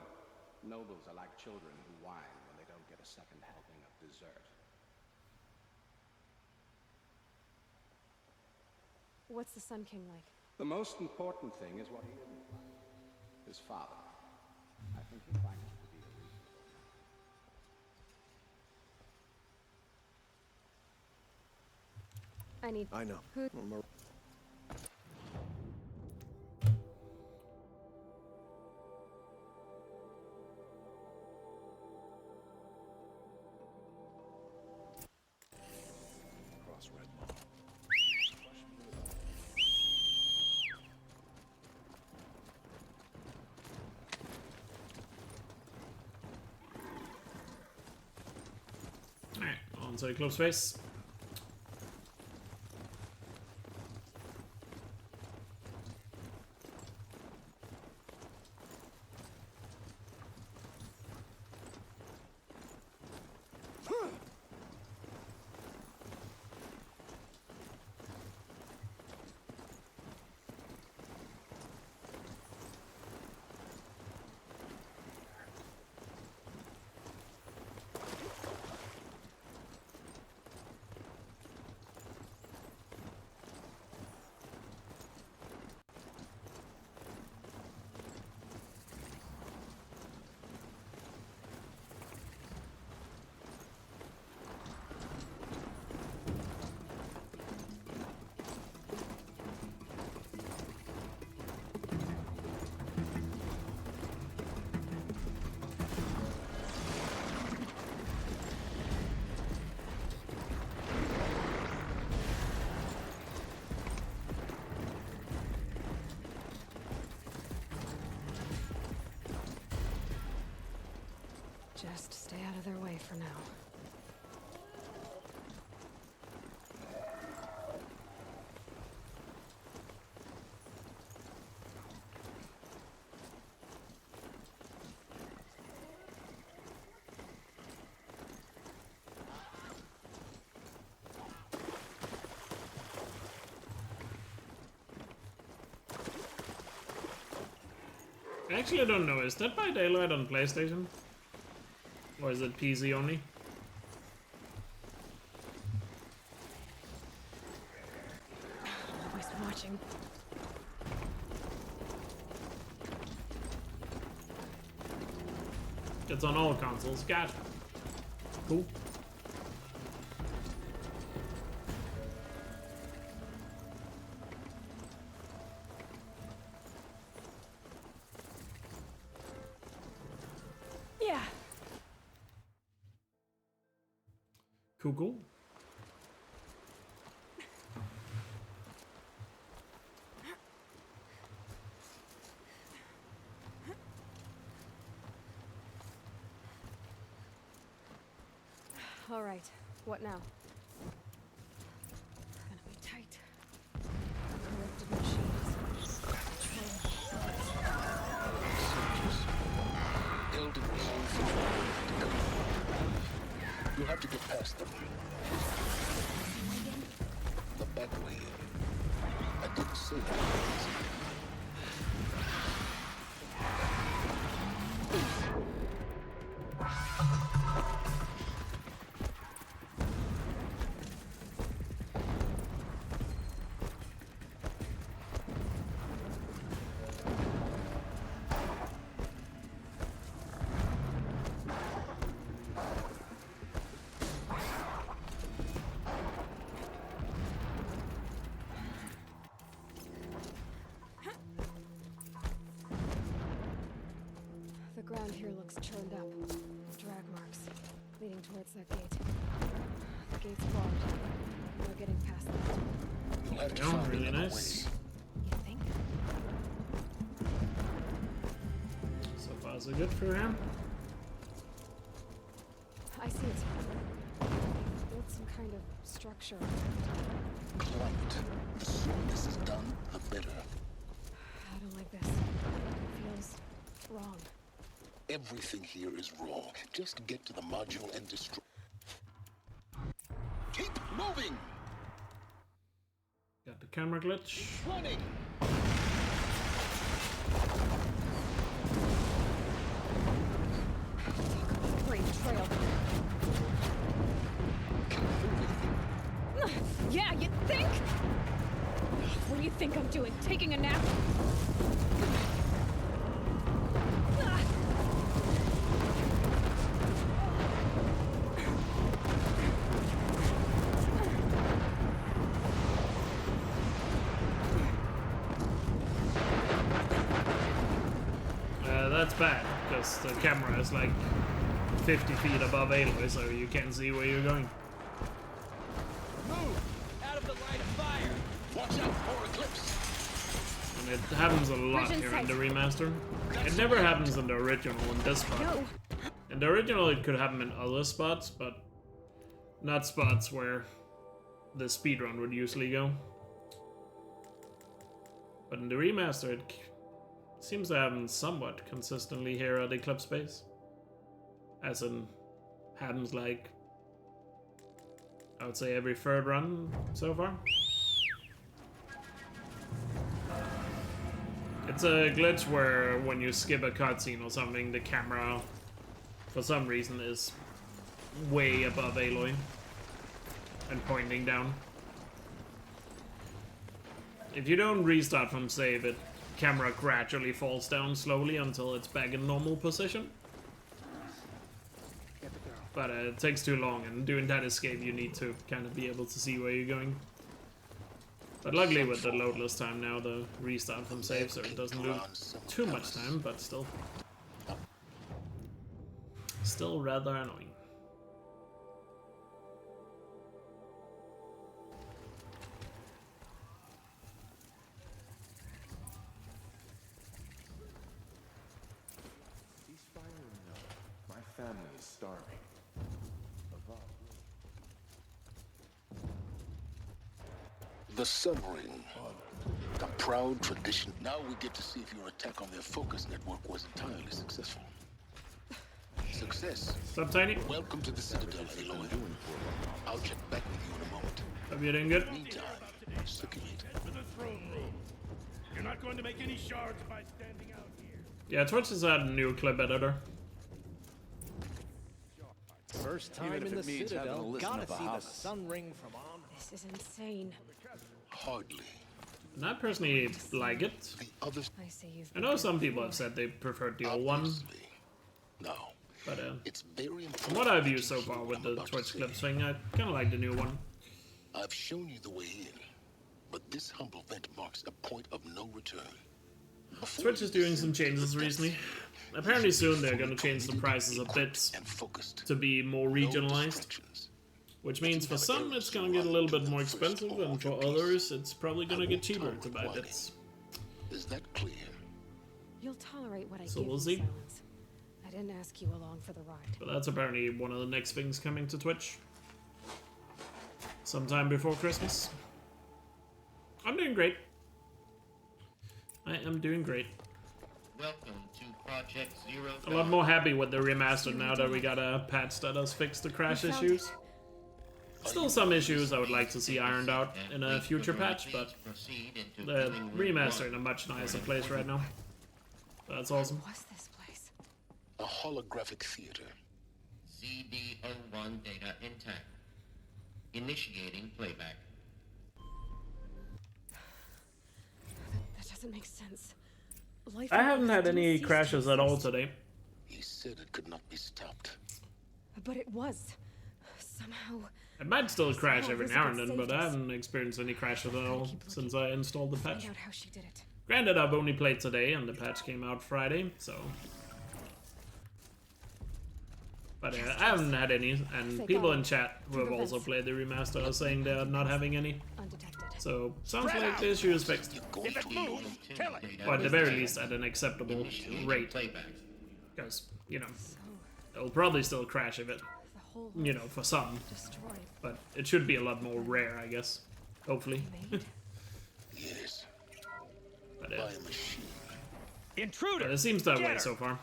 Nobles are like children who whine when they don't get a second helping of dessert. What's the Sun King like? The most important thing is what he didn't like. His father. I think he finds it to be a reasonable. I know. Who? Alright, on to close space. Just stay out of their way for now. I actually don't know, is that by Daylight on PlayStation? Or is it PC only? Always watching. It's on all consoles. Gotcha. Cool. Yeah. Cool. All right. What now? Gonna be tight. Corrupted machines. Building you'll have to get past them. The back way. I didn't say that. The ground here looks churned up. Drag marks leading towards that gate. The gate's blocked. No getting past that. Oh, really nice. You think? So far, so good for him. I see it. Built some kind of structure. Climate. The sooner this is done, the better. I don't like this. It feels wrong. Everything here is wrong. Just get to the module and destroy. Keep moving! Got the camera glitch. Running! Great trail. Yeah, you think? What do you think I'm doing? Taking a nap? That's bad, because the camera is like 50 feet above Aloy, so you can't see where you're going. Move! Out of the line of fire! Watch out for Eclipse! And it happens a lot here in the remaster. It never happens in the original in this spot. No. In the original it could happen in other spots, but not spots where the speedrun would usually go. But in the remaster it seems to happen somewhat consistently here at Eclipse Base. As in, happens like, I would say every third run so far. It's a glitch where when you skip a cutscene or something, the camera, for some reason, is way above Aloy and pointing down. If you don't restart from save, it camera gradually falls down slowly until it's back in normal position. But it takes too long, and doing that escape you need to kind of be able to see where you're going. But luckily with the loadless time now, the restart from save, so it doesn't lose too much time, but still rather annoying. Family is starving. The submarine. A proud tradition. Now we get to see if your attack on their focus network was entirely successful. Success. What's up, Tiny? Welcome to the Citadel, Aloy. I'll check back with you in a moment. Hope you're doing good. Meantime, circulate. To the throne room. You're not going to make any shards by standing out here. Yeah, Twitch has had a new clip editor. First time in the Citadel, gotta see the sun ring from on. This is insane. Hardly. And I personally like it. The others. I see you've. I know some people have said they preferred the old one. Now, But it's very from what I've used so far with the Twitch clips thing, I kind of like the new one. I've shown you the way in, but this humble vent marks a point of no return. Twitch is doing some changes recently. Apparently soon they're going to change the prices a bit to be more regionalized. Which means for some it's going to get a little bit more expensive, and for others it's probably going to get cheaper to buy bits. Is that clear? You'll tolerate what I So give we'll in see. silence. I didn't ask you along for the ride. But that's apparently one of the next things coming to Twitch. Sometime before Christmas. I'm doing great. I am doing great. Welcome to Project Zero. A lot more happy with the remastered now that we got a patch that has fixed the crash issues. Still some issues I would like to see ironed out in a future patch, but the remastered in a much nicer place right now. That's awesome. What's this place? A holographic theater. CD01 data intact. Initiating playback. That doesn't make sense. Life I haven't had any crashes at all today. He said it could not be stopped. But it was. Somehow. It might still crash every now and then, but I haven't experienced any crashes at all since I installed the patch. Find out how she did it. Granted, I've only played today, and the patch came out Friday, so... But I haven't had any, and people in chat who have also played the remaster are saying they're not having any. So, sounds like the issue is fixed. Or at the very least, at an acceptable rate. Because, you know, it'll probably still crash if it, you know, for some. But it should be a lot more rare, I guess. Hopefully. Yes. But, Intruder! But it seems that way so far.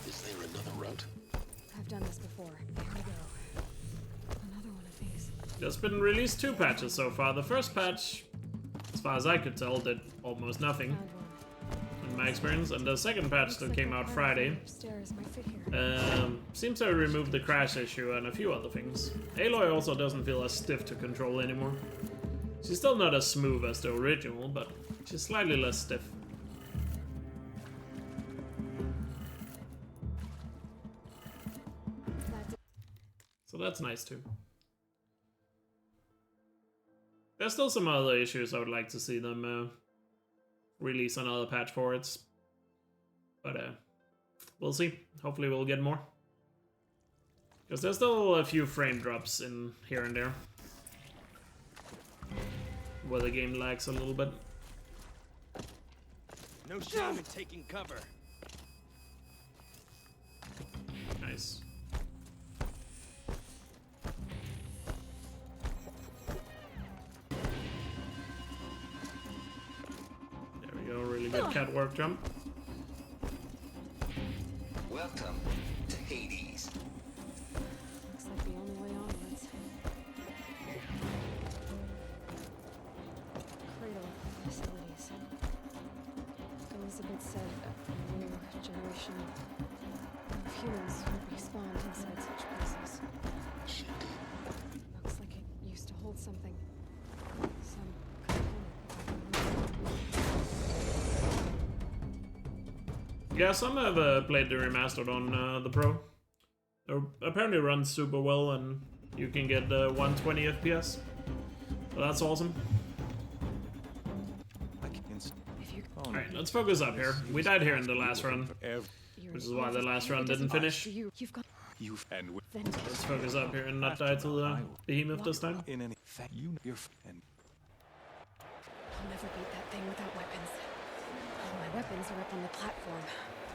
Is there another route? I've done this before. Here we go. Another one of these. There's been released 2 patches so far. The first patch, as far as I could tell, did almost nothing in my experience, and the second patch that came out Friday seems to have removed the crash issue and a few other things. Aloy also doesn't feel as stiff to control anymore. She's still not as smooth as the original, but she's slightly less stiff. So that's nice too. There's still some other issues I would like to see them release another patch for it. But we'll see. Hopefully we'll get more. Because there's still a few frame drops in here and there. Where the game lags a little bit. No shame in taking cover. Nice. There we go, really good catwalk jump. Welcome to Hades. Looks like the only way onwards. Cradle facilities. Elizabeth said a new generation of humans would be spawned inside such places. Looks like it used to hold something. Some Yeah, some have played the remastered on the Pro. It apparently runs super well, and you can get 120 FPS. So that's awesome. Alright, let's focus up here. We died here in the last run, which is why the last run didn't finish. Let's focus up here and not die to the behemoth this time. I'll never beat that thing without weapons. All my weapons are up on the platform.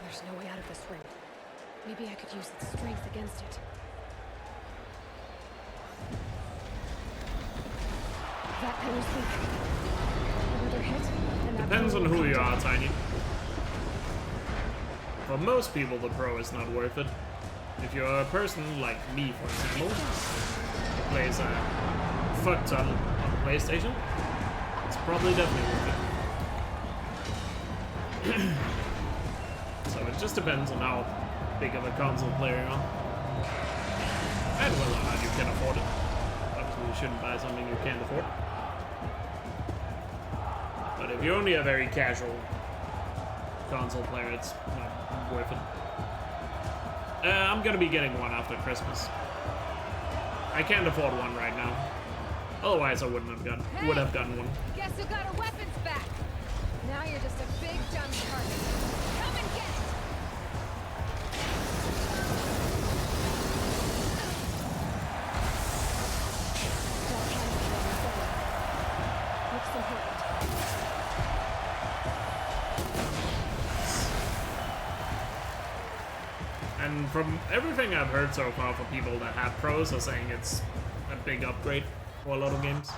There's no way out of this ring. Maybe I could use its strength against it. That penny's weak. Another hit, and that Depends on who you are, Tiny. For most people, the Pro is not worth it. If you're a person like me, for example, who plays a fuck ton on PlayStation, it's probably definitely worth it. So it just depends on how big of a console player you are. And whether or not you can afford it. Obviously you shouldn't buy something you can't afford. But if you're only a very casual console player, it's not worth it. I'm gonna be getting one after Christmas. I can't afford one right now. Otherwise, I would have gotten one. Guess who got our weapons back? Now you're just a big dumb target. Come and get it! Looks important. And from everything I've heard so far from people that have pros are saying it's a big upgrade for a lot of games.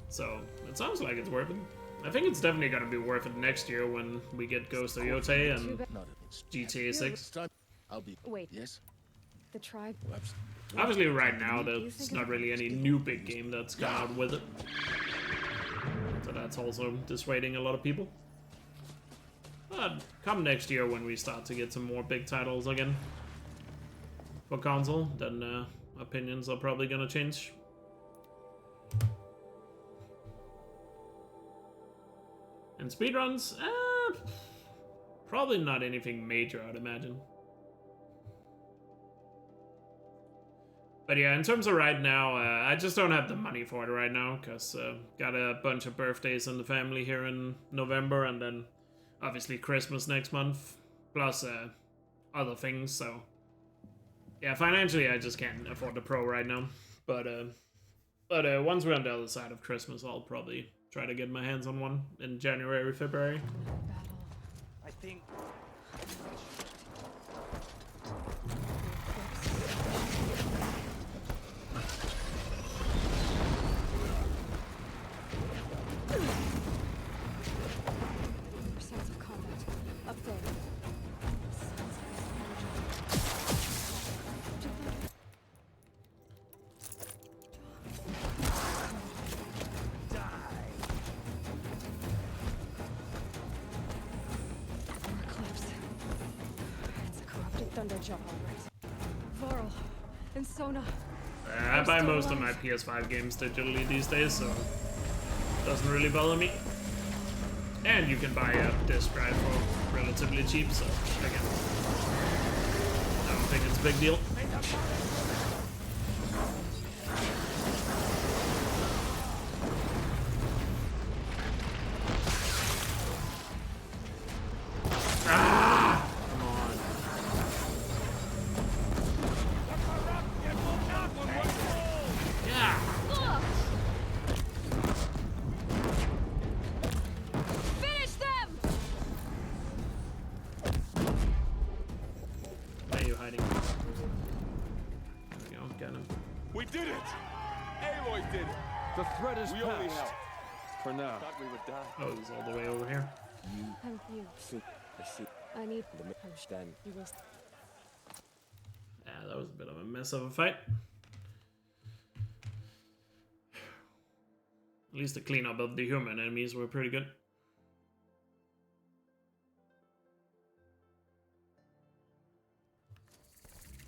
So it sounds like it's worth it. I think it's definitely gonna be worth it next year when we get Ghost of Yotei and GTA 6. Wait. Yes? The tribe. Obviously right now there's not really any new big game that's come out with it. So that's also dissuading a lot of people. But come next year when we start to get some more big titles again for console, then opinions are probably gonna change. And speedruns, probably not anything major, I'd imagine. But yeah, in terms of right now, I just don't have the money for it right now, because got a bunch of birthdays in the family here in November, and then obviously Christmas next month, plus other things, so yeah, financially I just can't afford the Pro right now. But once we're on the other side of Christmas, I'll probably try to get my hands on one in January, February. I think... Sense of combat. Up there. Thunderjaw, Varl and Sona. I buy most of my PS5 games digitally these days, so it doesn't really bother me. And you can buy a disc drive for relatively cheap, so again, I don't think it's a big deal. For now. Thought we would die. Oh, it's all the way over here. Thank you. I need to understand. You will. Yeah, that was a bit of a mess of a fight. At least the cleanup of the human enemies were pretty good.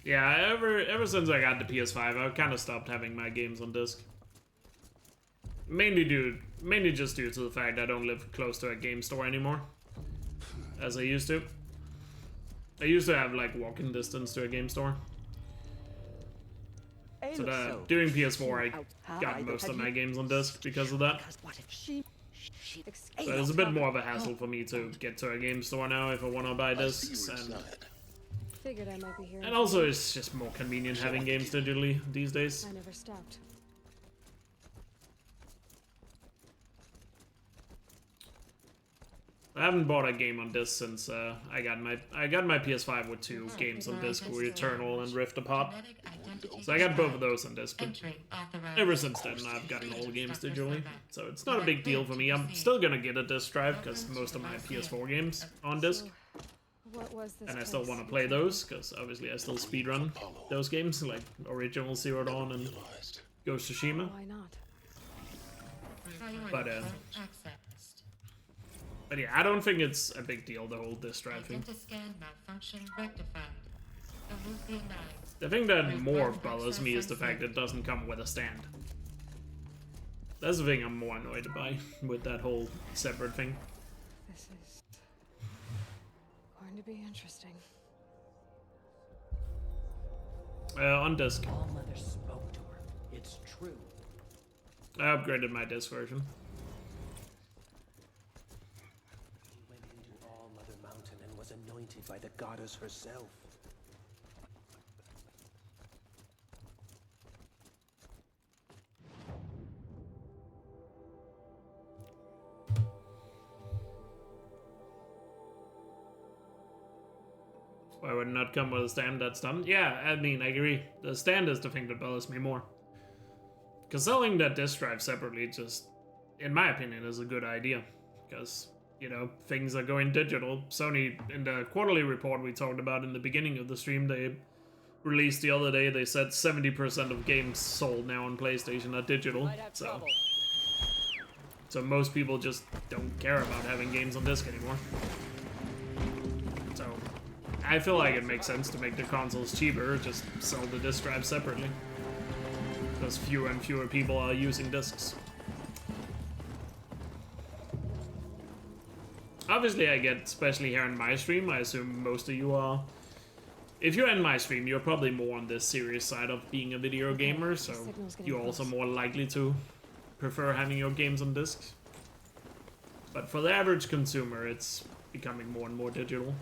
Yeah, ever since I got the PS5, I've kind of stopped having my games on disc. Mainly just due to the fact I don't live close to a game store anymore, as I used to. I used to have like walking distance to a game store. So during PS4, I got most of my games on disc because of that. So it's a bit more of a hassle for me to get to a game store now if I want to buy discs, and also it's just more convenient having games digitally these days. I never stopped. I haven't bought a game on disc since I got my PS5 with 2 games on disc, Returnal and Rift Apart. So I got both of those on disc, but ever since then I've gotten all the games digitally. So it's not a big deal for me. I'm still gonna get a disc drive because most of my PS4 games are on disc. And I still want to play those because obviously I still speedrun those games like original Zero Dawn and Ghost of Tsushima. Why not? But yeah, I don't think it's a big deal, the whole disc drive thing. The thing that more bothers me is the fact that it doesn't come with a stand. That's the thing I'm more annoyed by with that whole separate thing. This is going to be interesting. On disk. All Mother spoke to her. It's true. I upgraded my disk version. He went into All Mother Mountain and was anointed by the goddess herself. Why would it not come with a stand that's done? Yeah, I mean, I agree. The stand is the thing that bothers me more. Because selling that disk drive separately just, in my opinion, is a good idea. Because, you know, things are going digital. Sony, in the quarterly report we talked about in the beginning of the stream, they released the other day, they said 70% of games sold now on PlayStation are digital. So most people just don't care about having games on disc anymore. So I feel like it makes sense to make the consoles cheaper, just sell the disc drive separately. Because fewer and fewer people are using discs. Obviously I get, especially here in my stream, I assume most of you are. If you're in my stream, you're probably more on the serious side of being a video gamer, so you're also more likely to prefer having your games on discs. But for the average consumer, it's becoming more and more digital.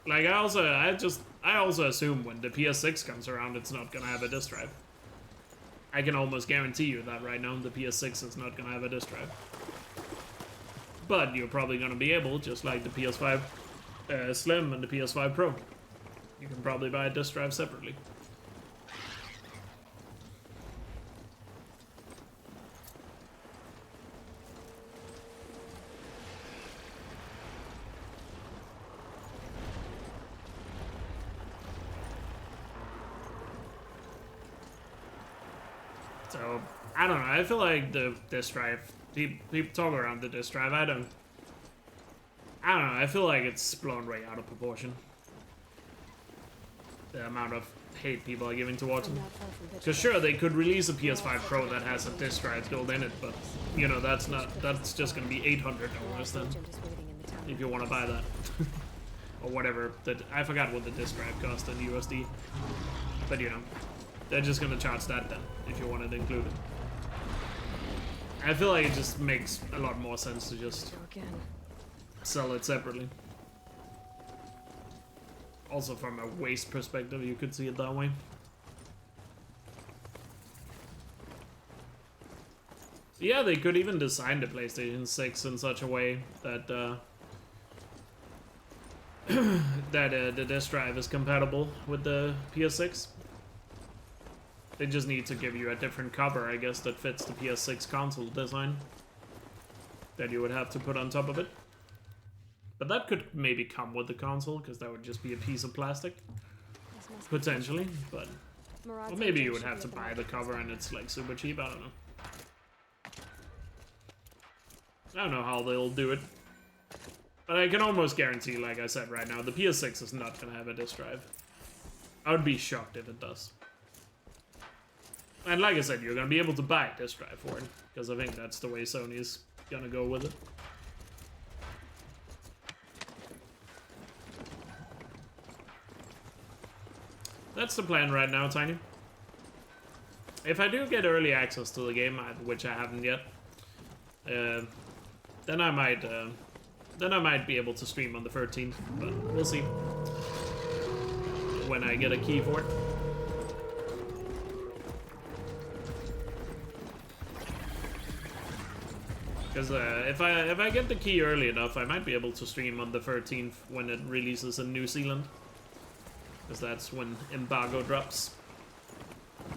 Like, I also assume when the PS6 comes around, it's not gonna have a disc drive. I can almost guarantee you that right now, the PS6 is not gonna have a disc drive. But you're probably gonna be able, just like the PS5 Slim and the PS5 Pro. You can probably buy a disc drive separately. So, I don't know, I feel like the disk drive, people talk around the disk drive, I don't know, I feel like it's blown way out of proportion. The amount of hate people are giving towards it. Because sure, they could release a PS5 Pro that has a disk drive built in it, but, you know, that's just gonna be $800 then, if you want to buy that. Or whatever, I forgot what the disk drive cost in USD. But, you know, they're just gonna charge that then, if you want it included. I feel like it just makes a lot more sense to just sell it separately. Also from a waste perspective, you could see it that way. Yeah, they could even design the PlayStation 6 in such a way that the disk drive is compatible with the PS6. They just need to give you a different cover, I guess, that fits the PS6 console design that you would have to put on top of it. But that could maybe come with the console, because that would just be a piece of plastic. Potentially, but... Or maybe you would have to buy the cover and it's like super cheap, I don't know. I don't know how they'll do it. But I can almost guarantee, like I said right now, the PS6 is not going to have a disc drive. I would be shocked if it does. And like I said, you're going to be able to buy a disc drive for it, because I think that's the way Sony's going to go with it. That's the plan right now, Tiny. If I do get early access to the game, which I haven't yet, then I might be able to stream on the 13th, but we'll see when I get a key for it. Because if I get the key early enough, I might be able to stream on the 13th when it releases in New Zealand. Because that's when embargo drops.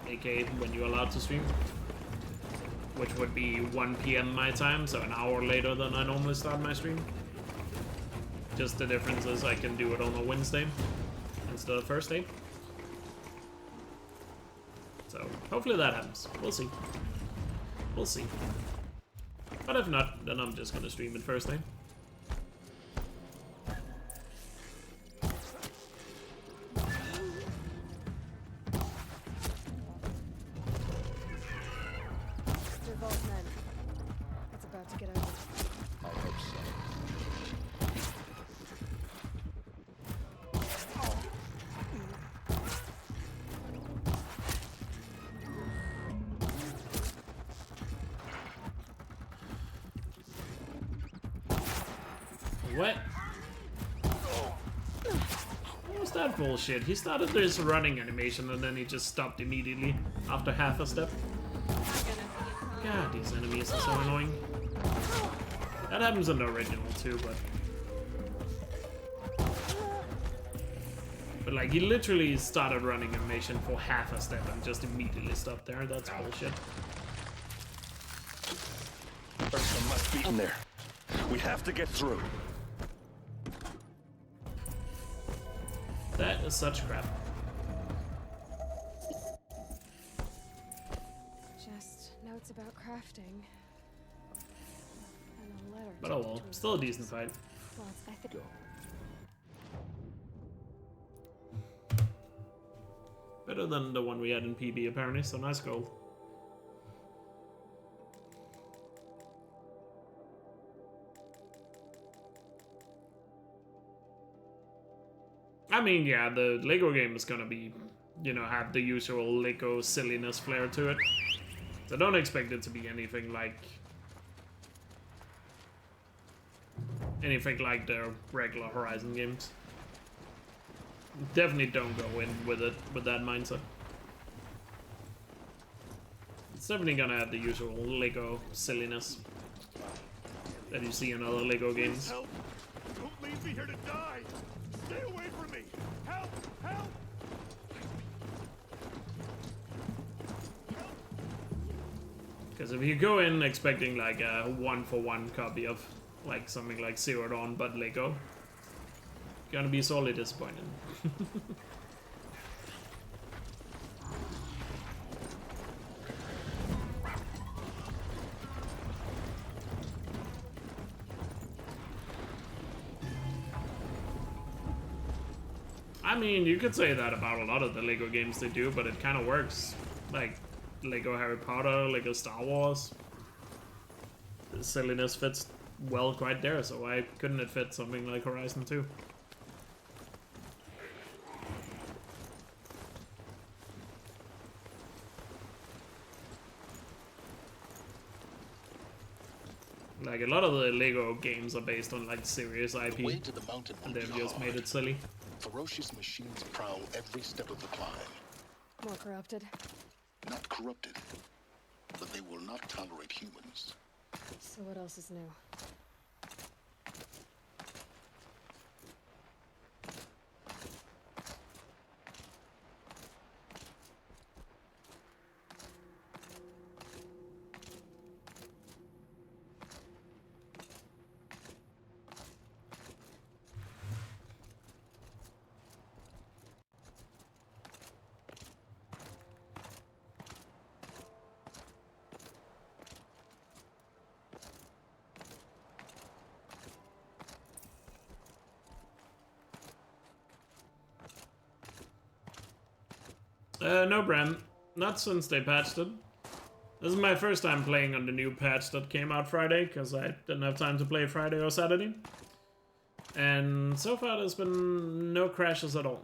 AKA when you're allowed to stream. Which would be 1 PM my time, so an hour later than I normally start my stream. Just the difference is I can do it on a Wednesday instead of Thursday. So hopefully that happens. We'll see. We'll see. But if not, then I'm just gonna stream it Thursday. that bullshit? He started this running animation and then he just stopped immediately after half a step. God, these enemies are so annoying. That happens in the original too, but like he literally started running animation for half a step and just immediately stopped there. That's bullshit. Ursa must be in there. We have to get through. That is such crap. Just notes about crafting. And a letter. But oh well, still a decent fight. Well, I think. Better than the one we had in PB apparently, so nice gold. I mean, yeah, the Lego game is gonna be, you know, have the usual Lego silliness flair to it. So don't expect it to be anything like the regular Horizon games. Definitely don't go in with it with that mindset. It's definitely gonna have the usual Lego silliness that you see in other Lego games. Help! Don't leave me here to die! Stay away from me! Help! Help! Because if you go in expecting like a one-for-one copy of like something like Zero Dawn but Lego, you're gonna be sorely disappointed. I mean, you could say that about a lot of the Lego games they do, but it kind of works. Like Lego Harry Potter, Lego Star Wars. The silliness fits well quite there, so why couldn't it fit something like Horizon 2? Like, a lot of the Lego games are based on, like, serious IP, and they've just made it silly. Ferocious machines prowl every step of the climb. More corrupted. Not corrupted, but they will not tolerate humans. So what else is new? No, Bram. Not since they patched it. This is my first time playing on the new patch that came out Friday, because I didn't have time to play Friday or Saturday. And so far there's been no crashes at all.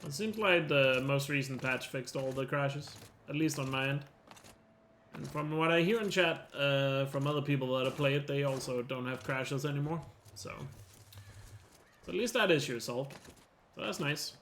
It seems like the most recent patch fixed all the crashes, at least on my end. And from what I hear in chat from other people that have played it, they also don't have crashes anymore. So at least that issue is solved. So that's nice.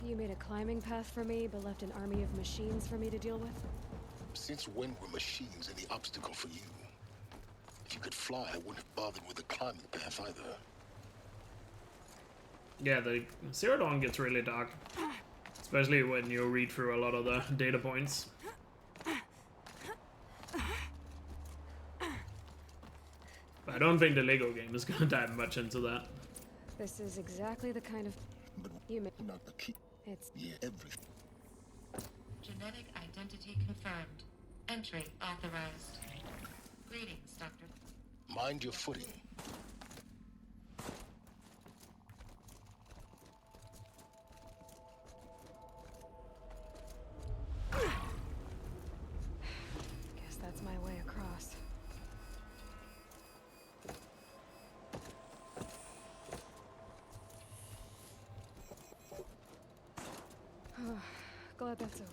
You made a climbing path for me, but left an army of machines for me to deal with? Since when were machines any obstacle for you? If you could fly, I wouldn't have bothered with the climbing path either. Yeah, the Zero Dawn gets really dark. Especially when you read through a lot of the data points. But I don't think the Lego game is gonna dive much into that. This is exactly the kind of... But you made... not the key. It's... Yeah, everything. Genetic identity Identity confirmed. Entry authorized. Greetings, Doctor. Mind your footing. Guess that's my way across. Glad that's over.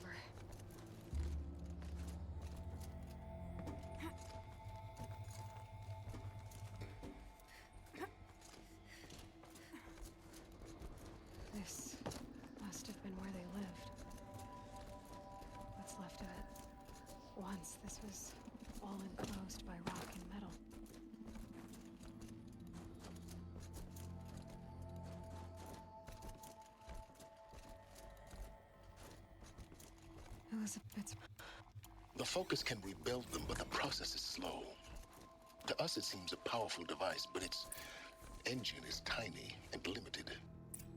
This must have been where they lived. What's left of it. Once this was all enclosed by rock and metal. Elizabeth's... The Focus can rebuild them, but the process is slow. To us, it seems a powerful device, but its engine is tiny and limited.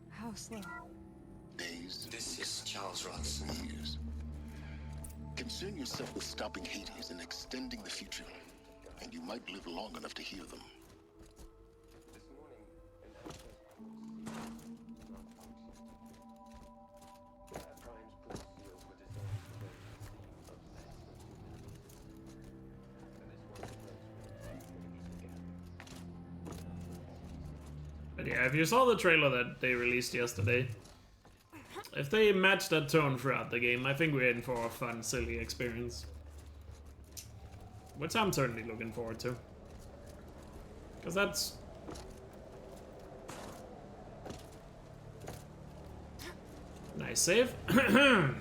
How slow? Days. This is Charles Ross. Years. Concern yourself with stopping Hades and extending the future, and you might live long enough to hear them. But yeah, if you saw the trailer that they released yesterday, if they match that tone throughout the game, I think we're in for a fun, silly experience. Which I'm certainly looking forward to. Because that's... Nice save. That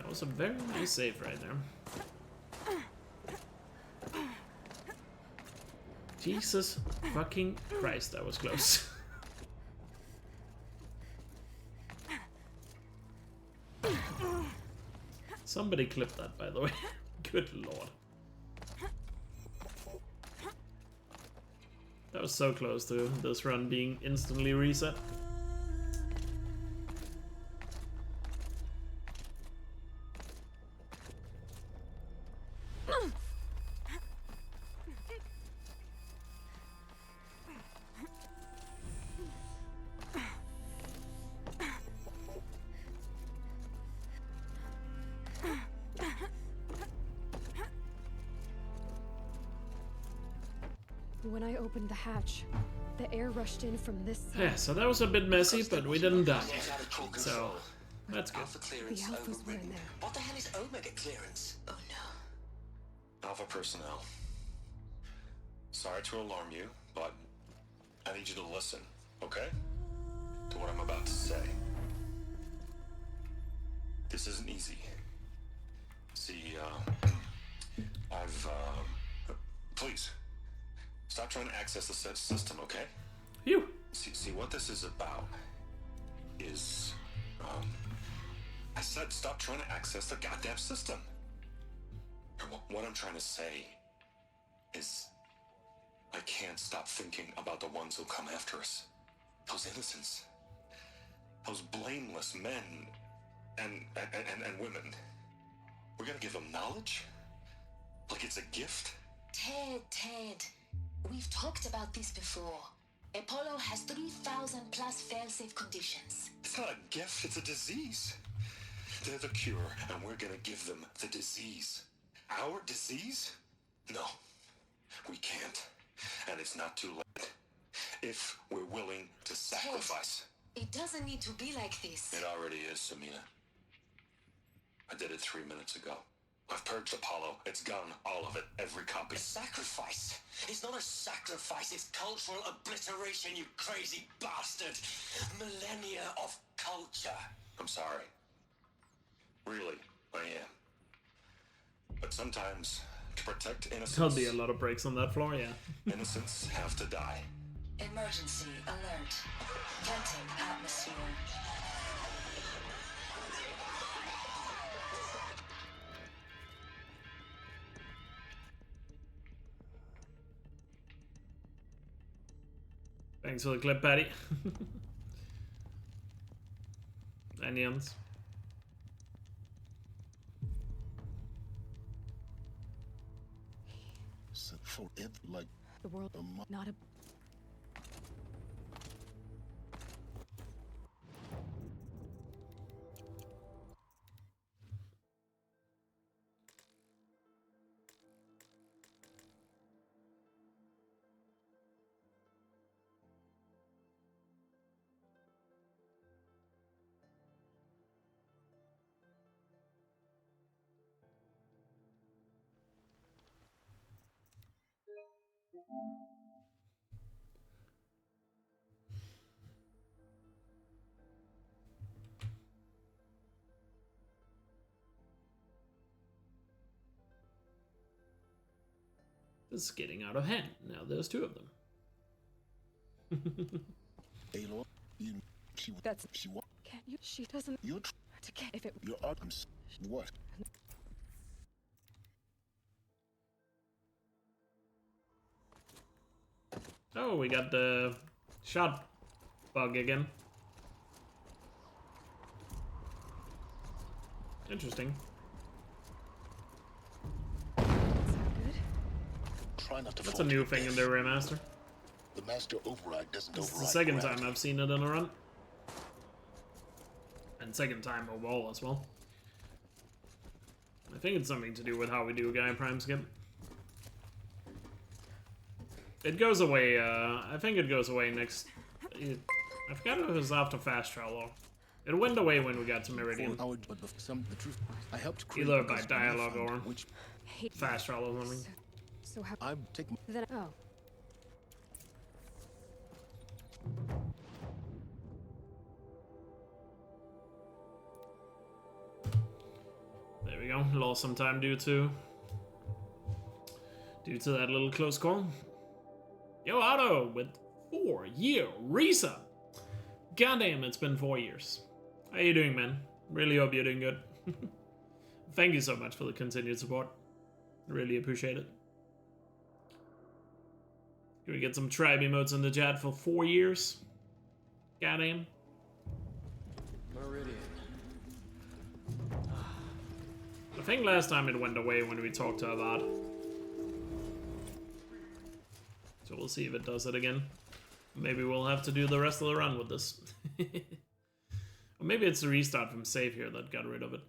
was a very nice save right there. Jesus fucking Christ, that was close. Somebody clip that, by the way. Good lord. That was so close to this run being instantly reset. When I opened the hatch, the air rushed in from this side. Yeah, so that was a bit messy, but we didn't die. So, that's good. Alpha clearance The Alphas were in overridden. there. What the hell is Omega clearance? Oh no. Alpha personnel. Sorry to alarm you, but I need you to listen, okay? To what I'm about to say. This isn't easy. See, please. Stop trying to access the system, okay? You. See what this is about is, I said stop trying to access the goddamn system. What I'm trying to say is, I can't stop thinking about the ones who come after us. Those innocents. Those blameless men and women. We're gonna give them knowledge? Like it's a gift? Ted. We've talked about this before. Apollo has 3,000 plus fail-safe conditions. It's not a gift, it's a disease. They're the cure, and we're gonna give them the disease. Our disease? No, we can't. And it's not too late. If we're willing to sacrifice. Ted, it doesn't need to be like this. It already is, Samina. I did it 3 minutes ago. I've purged Apollo. It's gone, all of it, every copy. A sacrifice? It's not a sacrifice, it's cultural obliteration, you crazy bastard! Millennia of culture. I'm sorry. Really, I am. But sometimes, to protect innocence... There'll be a lot of breaks on that floor, yeah. Innocents have to die. Emergency alert. Venting atmosphere. Thanks for the clip, Patty. Onions. For it, like The world, not a... This is getting out of hand. Now there's two of them. Aloy, she what? Can't you? She doesn't... You're to get... If it... Your items. What? Oh, we got the shot bug again. Interesting. Try not to. That's a new thing in their remaster. The master override doesn't This is override the second gravity. time I've seen it in a run. And second time overall as well. I think it's something to do with how we do Gaia Prime skip. It goes away, I think it goes away next... I forgot if it was after Fast Travel. It went away when we got to Meridian. Either by dialogue or Fast Travel or something. So how... I'm taking... Then... Oh. There we go. Lost some time due to that little close call. Yo, Otto with 4-year resub. Goddamn, it's been 4 years. How you doing, man? Really hope you're doing good. Thank you so much for the continued support. Really appreciate it. Can we get some tribe emotes in the chat for 4 years? Goddamn. Meridian. I think last time it went away when we talked to Avad. So we'll see if it does it again. Maybe we'll have to do the rest of the run with this. Or maybe it's the restart from save here that got rid of it.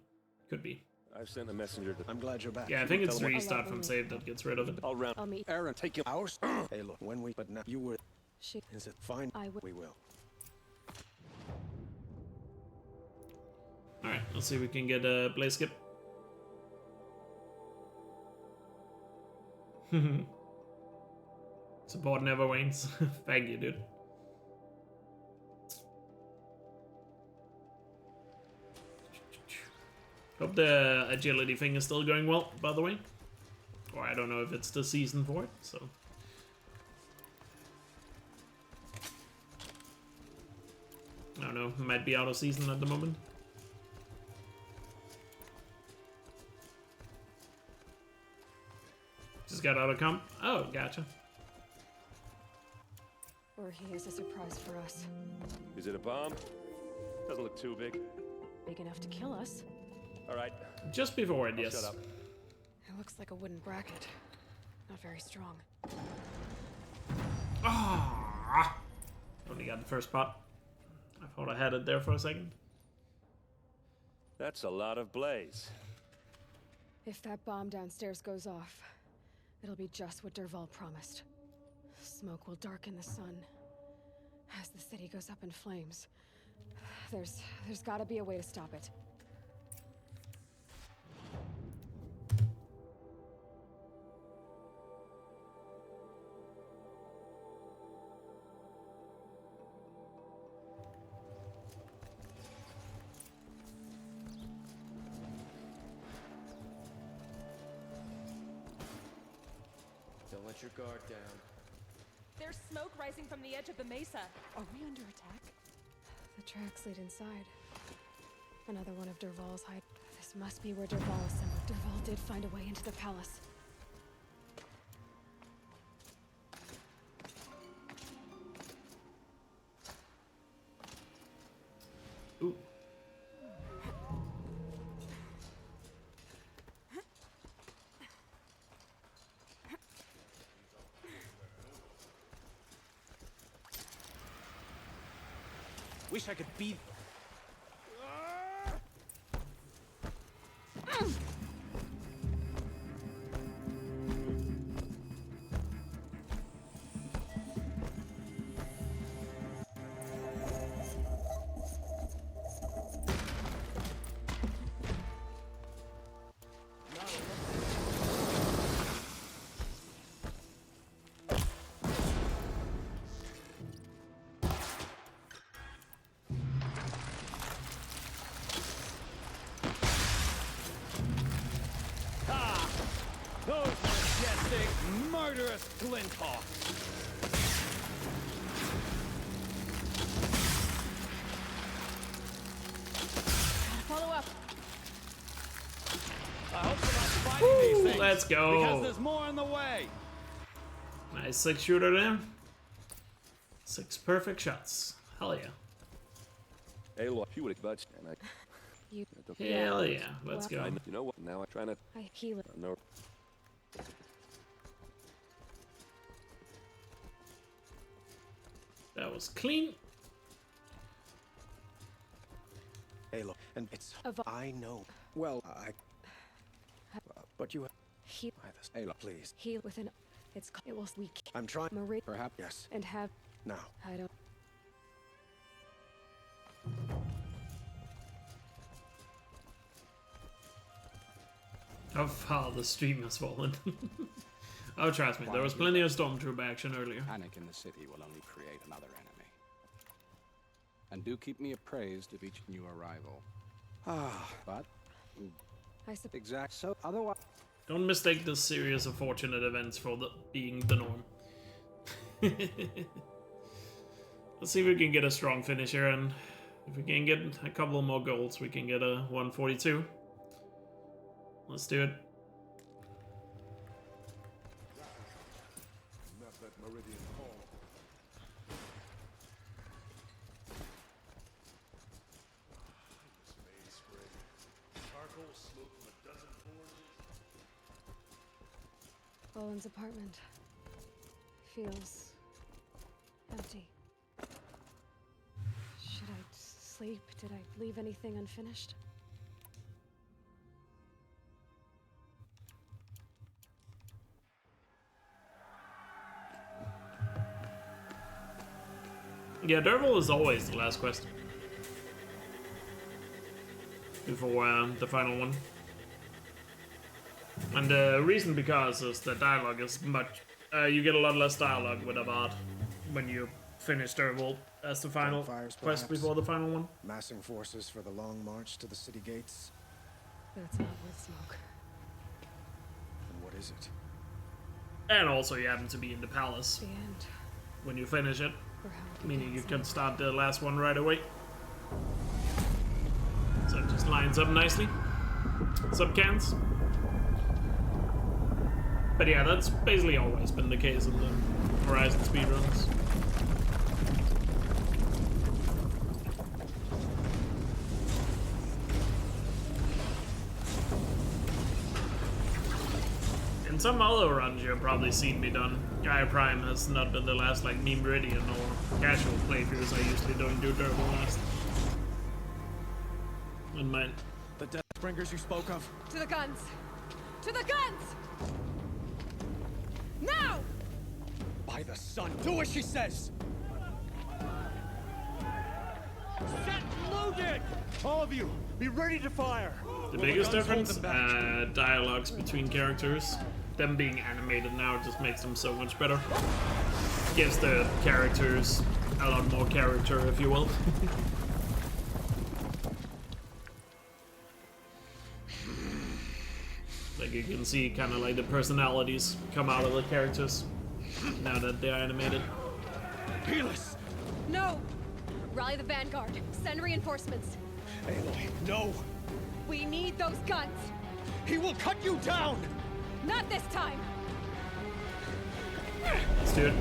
Could be. I've sent a messenger to... I'm glad you're back. Yeah, I think it's the restart from save that gets rid of it. I'll meet Aaron. Take your hours. Hey, look. When we... But now you were... She... Is it fine? We will. Alright, let's see if we can get a play skip. Support never wanes. Thank you, dude. Hope the agility thing is still going well, by the way. Or I don't know if it's the season for it, so... I don't know, might be out of season at the moment. Just got out of comp. Oh, gotcha. Or he is a surprise for us. Is it a bomb? Doesn't look too big. Big enough to kill us. All right. Just before it, yes. Shut up. It looks like a wooden bracket. Not very strong. Ah! Only got the first pot. I thought I had it there for a second. That's a lot of blaze. If that bomb downstairs goes off, it'll be just what Dervahl promised. Smoke will darken the sun. As the city goes up in flames. There's gotta be a way to stop it. Don't let your guard down. There's smoke rising from the edge of the mesa. Are we under attack? The tracks lead inside. Another one of Dervahl's hide. This must be where Dervahl assembled. Dervahl did find a way into the palace. Ooh. wish I could be... Those majestic, murderous flinthawks! Follow up. I hope you're not fighting these things. Let's go. Because there's more on the way. Nice 6 shooter there. 6 perfect shots. Hell yeah. Hey, look, you would have budged, and Hell yeah. Let's go. You know what? Now I'm trying to. I heal it. No. That was clean. Hey, look, and it's... I know. Well, but you... Heal. Hey, look, please. Heal within... It was weak. I'm trying... Marie. Perhaps, yes. And have... Now. I don't... How far the stream has fallen. Oh, trust me, there was plenty of stormtrooper action earlier. Panic in the city will only create another enemy. And do keep me appraised of each new arrival. But... Exact. So, otherwise... Don't mistake this series of fortunate events for being the norm. Let's see if we can get a strong finish here, and if we can get a couple more goals, we can get a 142. Let's do it. Owen's apartment feels empty. Should I sleep? Did I leave anything unfinished? Yeah, Derval is always the last quest before the final one. And the reason because is the dialogue is much... you get a lot less dialogue with Abad when you finish Derval as the final quest before the final one. Massing forces for the long march to the city gates. That's not with smoke. And what is it? And also you happen to be in the palace The end. when you finish it, meaning you can start the last one right away. So it just lines up nicely. Sub cans. But yeah, that's basically always been the case in the Horizon speedruns. In some other runs you've probably seen me done. Gaia Prime has not been the last like Meme Meridian or casual playthroughs. I usually don't do Durable last. And mine. The Deathbringers you spoke of? To the guns! To the guns! Now! By the sun, do as she says! Set loaded! All of you, be ready to fire! The biggest difference? Dialogues between characters. Them being animated now just makes them so much better. Gives the characters a lot more character, if you will. Like you can see kind of like the personalities come out of the characters now that they're animated. Peerless! No! Rally the vanguard. Send reinforcements. Aloy, no! We need those guns! He will cut you down! Not this time! Let's do it.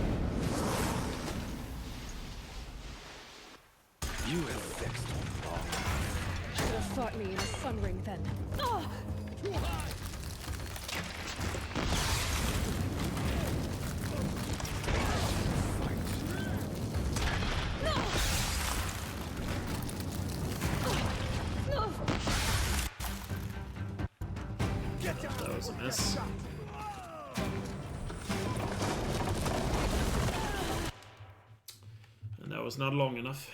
You have fixed it all. Should have fought me in a sun ring then. Oh! Too high! That was a miss. And that was not long enough.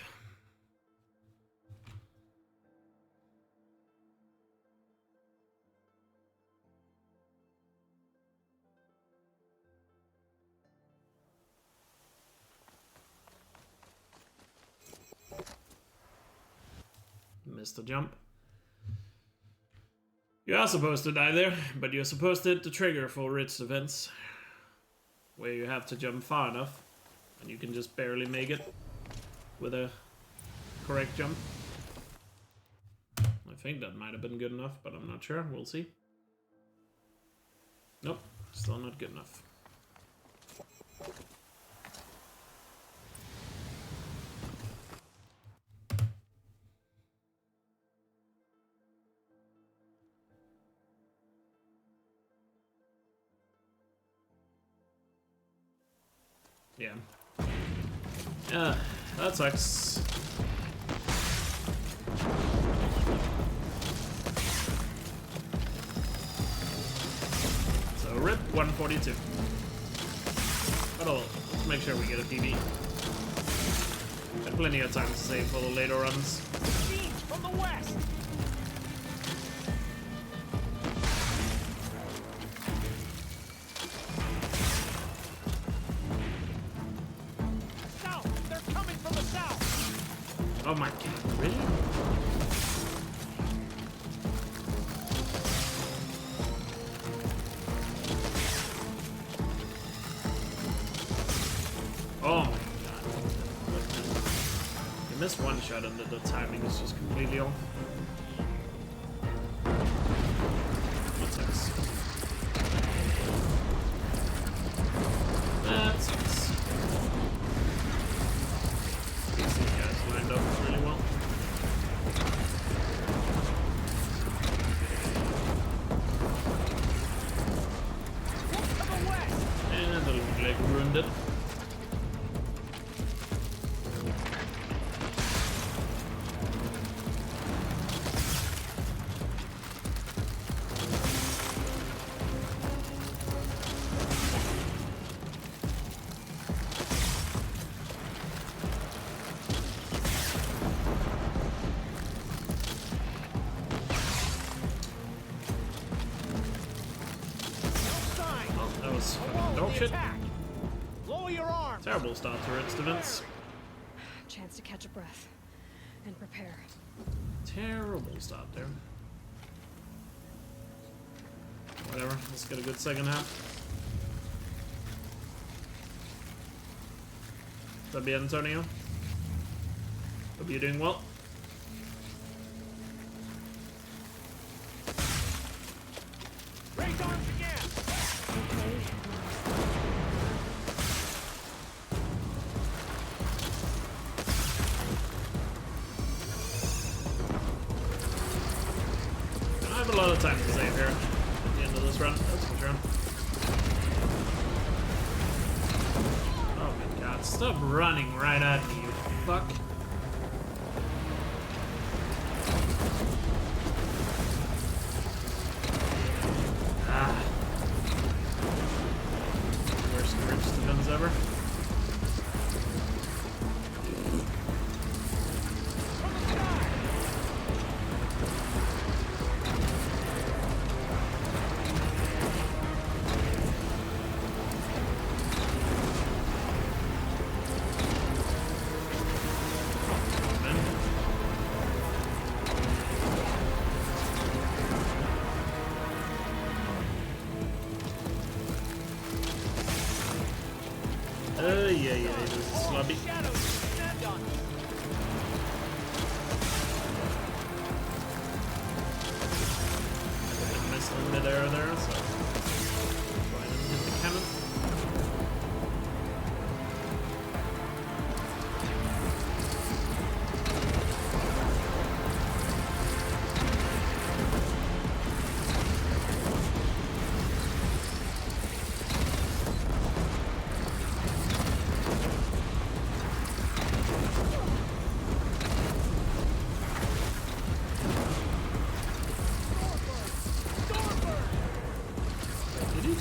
Missed the jump. You are supposed to die there, but you're supposed to hit the trigger for Ritz events, where you have to jump far enough, and you can just barely make it with a correct jump. I think that might have been good enough, but I'm not sure. We'll see. Nope, still not good enough. Yeah. Yeah, that sucks. So rip 142. But let's make sure we get a PB. Got plenty of time to save for the later runs. Siege from the west. Oh my god, really? Oh my god. You missed one shot and the timing is just completely off. That sucks. That sucks. These guys lined up really well. And the long leg ruined it. Terrible start to its defense. Chance to catch a breath and prepare. Terrible start there. Whatever, let's get a good second half. That be Antonio. Hope you're doing well. Raise arms again. I have a lot of time to save here at the end of this run, that's for sure. Oh my god, stop running right at me, you fuck. Ah. Worst bridge defense ever. Yeah, this is slobby. I missed in midair there, so try and hit the cannon.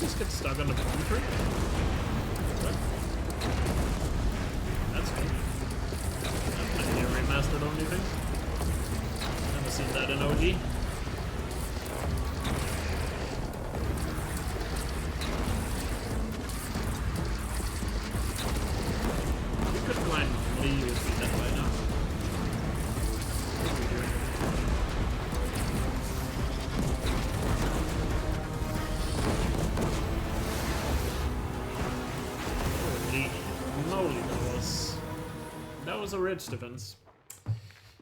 just get stuck on the palm tree? What? That's cool. That might be a remastered only thing. Never seen that in OG. You could climb the USB that way now. That was a rich defense.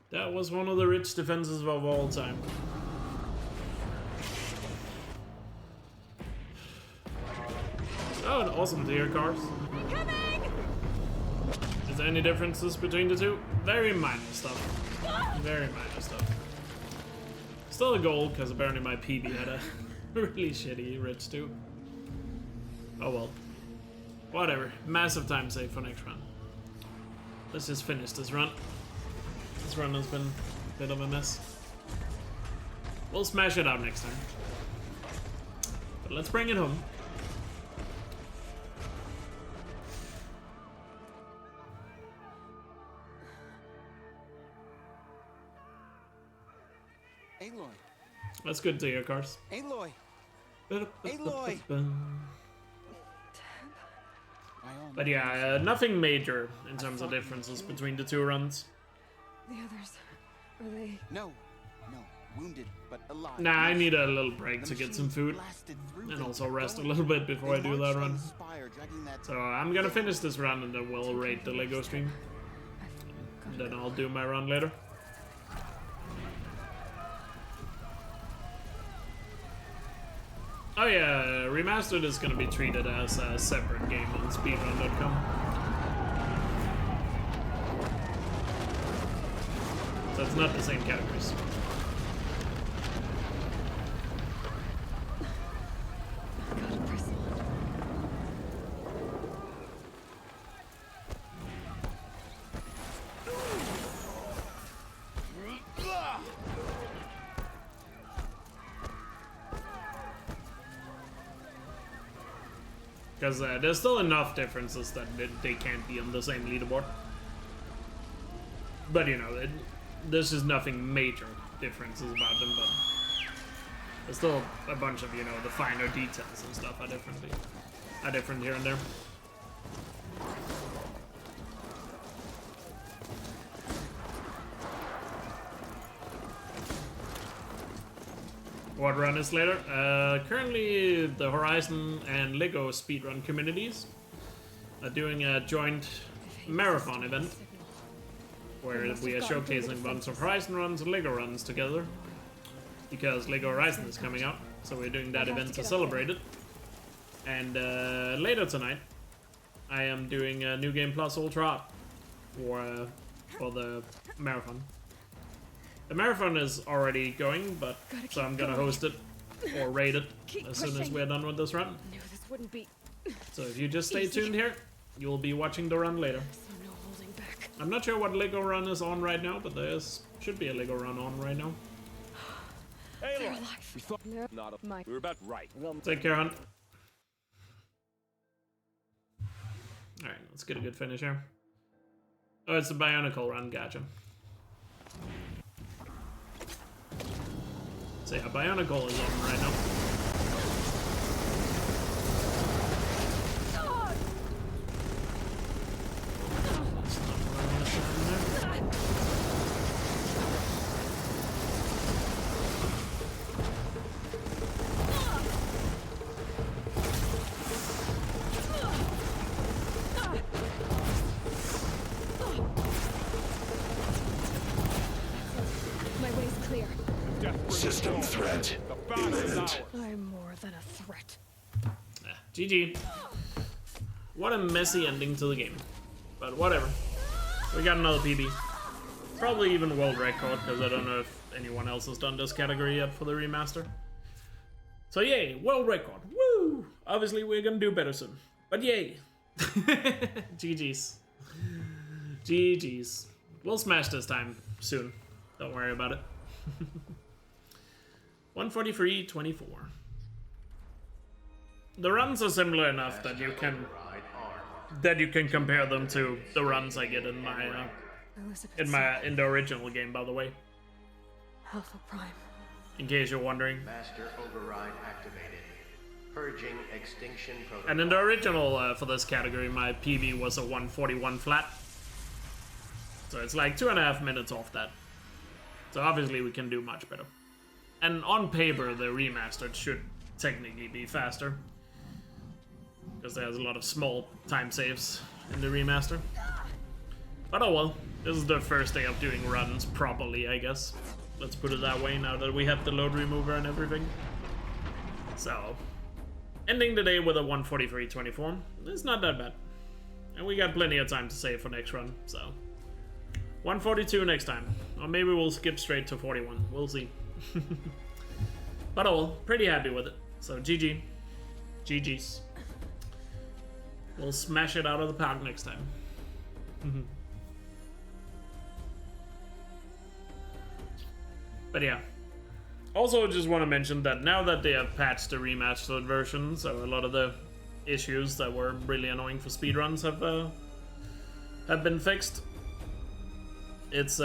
That was one of the rich defenses of all time. Oh, and awesome tier cars. Is there any differences between the two? Very minor stuff. Very minor stuff. Still a gold, because apparently my PB had a really shitty rich too. Oh well. Whatever. Massive time save for next round. Let's just finish this run. This run has been a bit of a mess. We'll smash it out next time. But let's bring it home. Aloy. That's good to hear, cars. Aloy. Aloy. But yeah, nothing major in terms of differences between the two runs. The others, are they? No, wounded but alive. Nah, I need a little break to get some food and also rest a little bit before I do that run. So I'm gonna finish this run and then we'll rate the Lego stream. And then I'll do my run later. Oh yeah, Remastered is gonna be treated as a separate game on Speedrun.com. So it's not the same categories. Because there's still enough differences that they can't be on the same leaderboard. But you know, this is nothing major differences about them, but there's still a bunch of, you know, the finer details and stuff are different here and there. What run is later? Currently, the Horizon and Lego Speedrun communities are doing a joint marathon event where we are showcasing a bunch of Horizon runs and Lego runs together because Lego Horizon is coming out, so we're doing that event to celebrate it. And later tonight, I am doing a New Game Plus Ultra for the marathon. The marathon is already going, but so I'm gonna host it or raid it as soon as we're done with this run. Knew this wouldn't be. So if you just stay tuned here, you'll be watching the run later. So no holding back. I'm not sure what Lego run is on right now, but should be a Lego run on right now. Hey, we thought not a, we were about right. Take care, Hunt. Alright, let's get a good finish here. Oh, it's a Bionicle run, gotcha. So yeah, Bionicle is on right now. My way's clear. System threat imminent. I'm more than a threat. GG. What a messy ending to the game. But whatever. We got another PB. Probably even world record, because I don't know if anyone else has done this category yet for the remaster. So yay, world record. Woo! Obviously we're gonna do better soon. But yay! GG's. GG's. We'll smash this time soon. Don't worry about it. 143.24. the runs are similar enough that you can compare them to the runs I get in my in the original game, by the way. Alpha Prime. In case you're wondering. Master override activated. Purging extinction protocol. And in the original for this category, my PB was a 141 flat. So it's like 2.5 minutes off that. So obviously we can do much better. And on paper, the remastered should technically be faster. Because there's a lot of small time saves in the remaster. But oh well, this is the first day of doing runs properly, I guess. Let's put it that way, now that we have the load remover and everything. So, ending the day with a 143.24. It's not that bad. And we got plenty of time to save for next run, so. 142 next time. Or maybe we'll skip straight to 41. We'll see. But oh well, pretty happy with it. So GG. GG's. We'll smash it out of the park next time. But yeah. Also just want to mention that now that they have patched the remastered version, so a lot of the issues that were really annoying for speedruns have been fixed. It's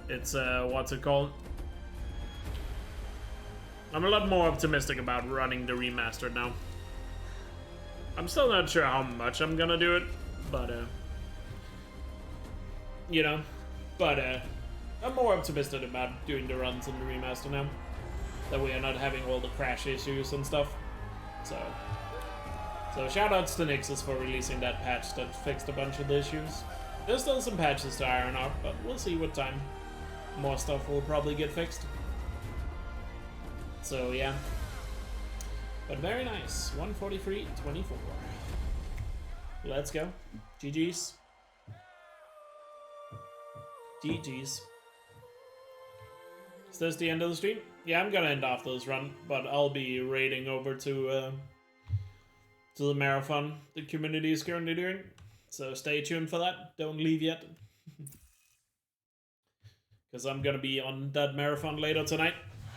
what's it called? I'm a lot more optimistic about running the remastered now. I'm still not sure how much I'm gonna do it, but you know, but I'm more optimistic about doing the runs in the remaster now, that we are not having all the crash issues and stuff. So shoutouts to Nixus for releasing that patch that fixed a bunch of the issues. There's still some patches to iron out, but we'll see with time. More stuff will probably get fixed. So yeah. But very nice. 143.24. Let's go. GG's. GG's. Is this the end of the stream? Yeah, I'm gonna end off this run, but I'll be raiding over to the marathon the community is currently doing. So stay tuned for that. Don't leave yet. Because I'm gonna be on that marathon later tonight.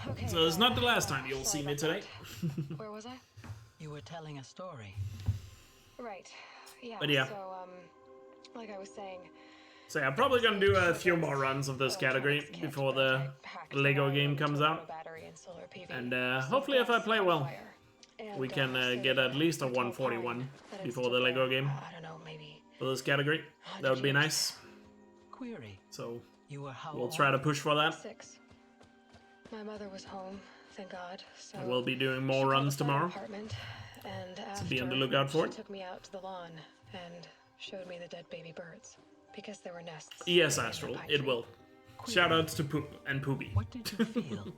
Okay, so it's not the last time you'll see me today. Where was I? You were telling a story. Right. Yeah. But yeah. So, like I was saying. So yeah, I'm probably gonna do a few more runs of this category before the Lego game comes out. And hopefully if I play well, we can get at least a 141 before the Lego game. I don't know, maybe. For this category. That would be nice. Query. So how we'll try to push for that. 6. My mother was home, thank God. So we'll be doing more runs tomorrow. And So be on the lookout for it. She took me out to the lawn and showed me the dead baby birds because there were nests. Yes, Astral, it will. Shoutouts to Poop and Poopy. What did you feel?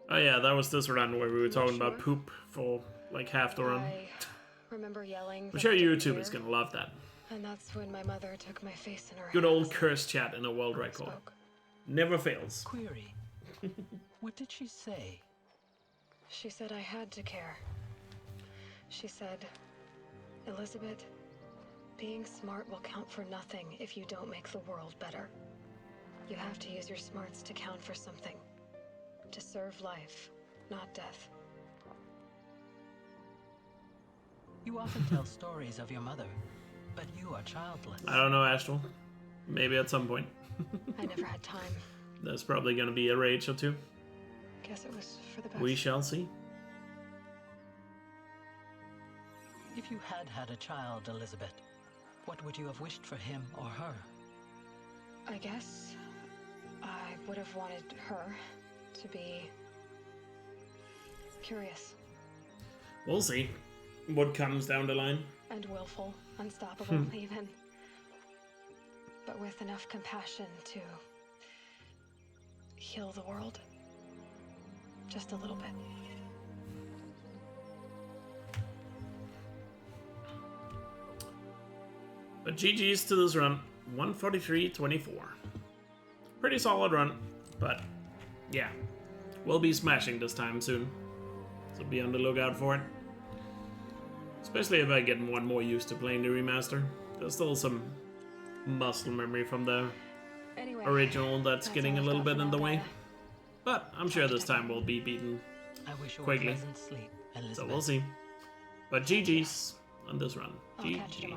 Oh yeah, that was this run where we were talking about poop for like half the run. I remember yelling. I'm sure YouTube is gonna love that. And that's when my mother took my face in her Good hands. old curse chat in a world record. Never fails. Query. What did she say? She said I had to care. She said, Elizabeth, being smart will count for nothing if you don't make the world better. You have to use your smarts to count for something. To serve life, not death. You often tell stories of your mother, but you are childless. I don't know, Astral. Maybe at some point. I never had time. There's probably gonna be a rage or two. Guess it was for the best. We shall see. If you had had a child, Elizabeth, what would you have wished for him or her? I guess I would have wanted her to be curious. We'll see what comes down the line. And willful, unstoppable even. But with enough compassion to heal the world. Just a little bit. But GG's to this run. 143.24. Pretty solid run, but yeah. We'll be smashing this time soon. So be on the lookout for it. Especially if I get one more used to playing the remaster. There's still some muscle memory from the original that's getting a little bit in the way. But I'm sure this time we'll be beaten quickly. Sleep, so we'll see. But GG's on this run. GG.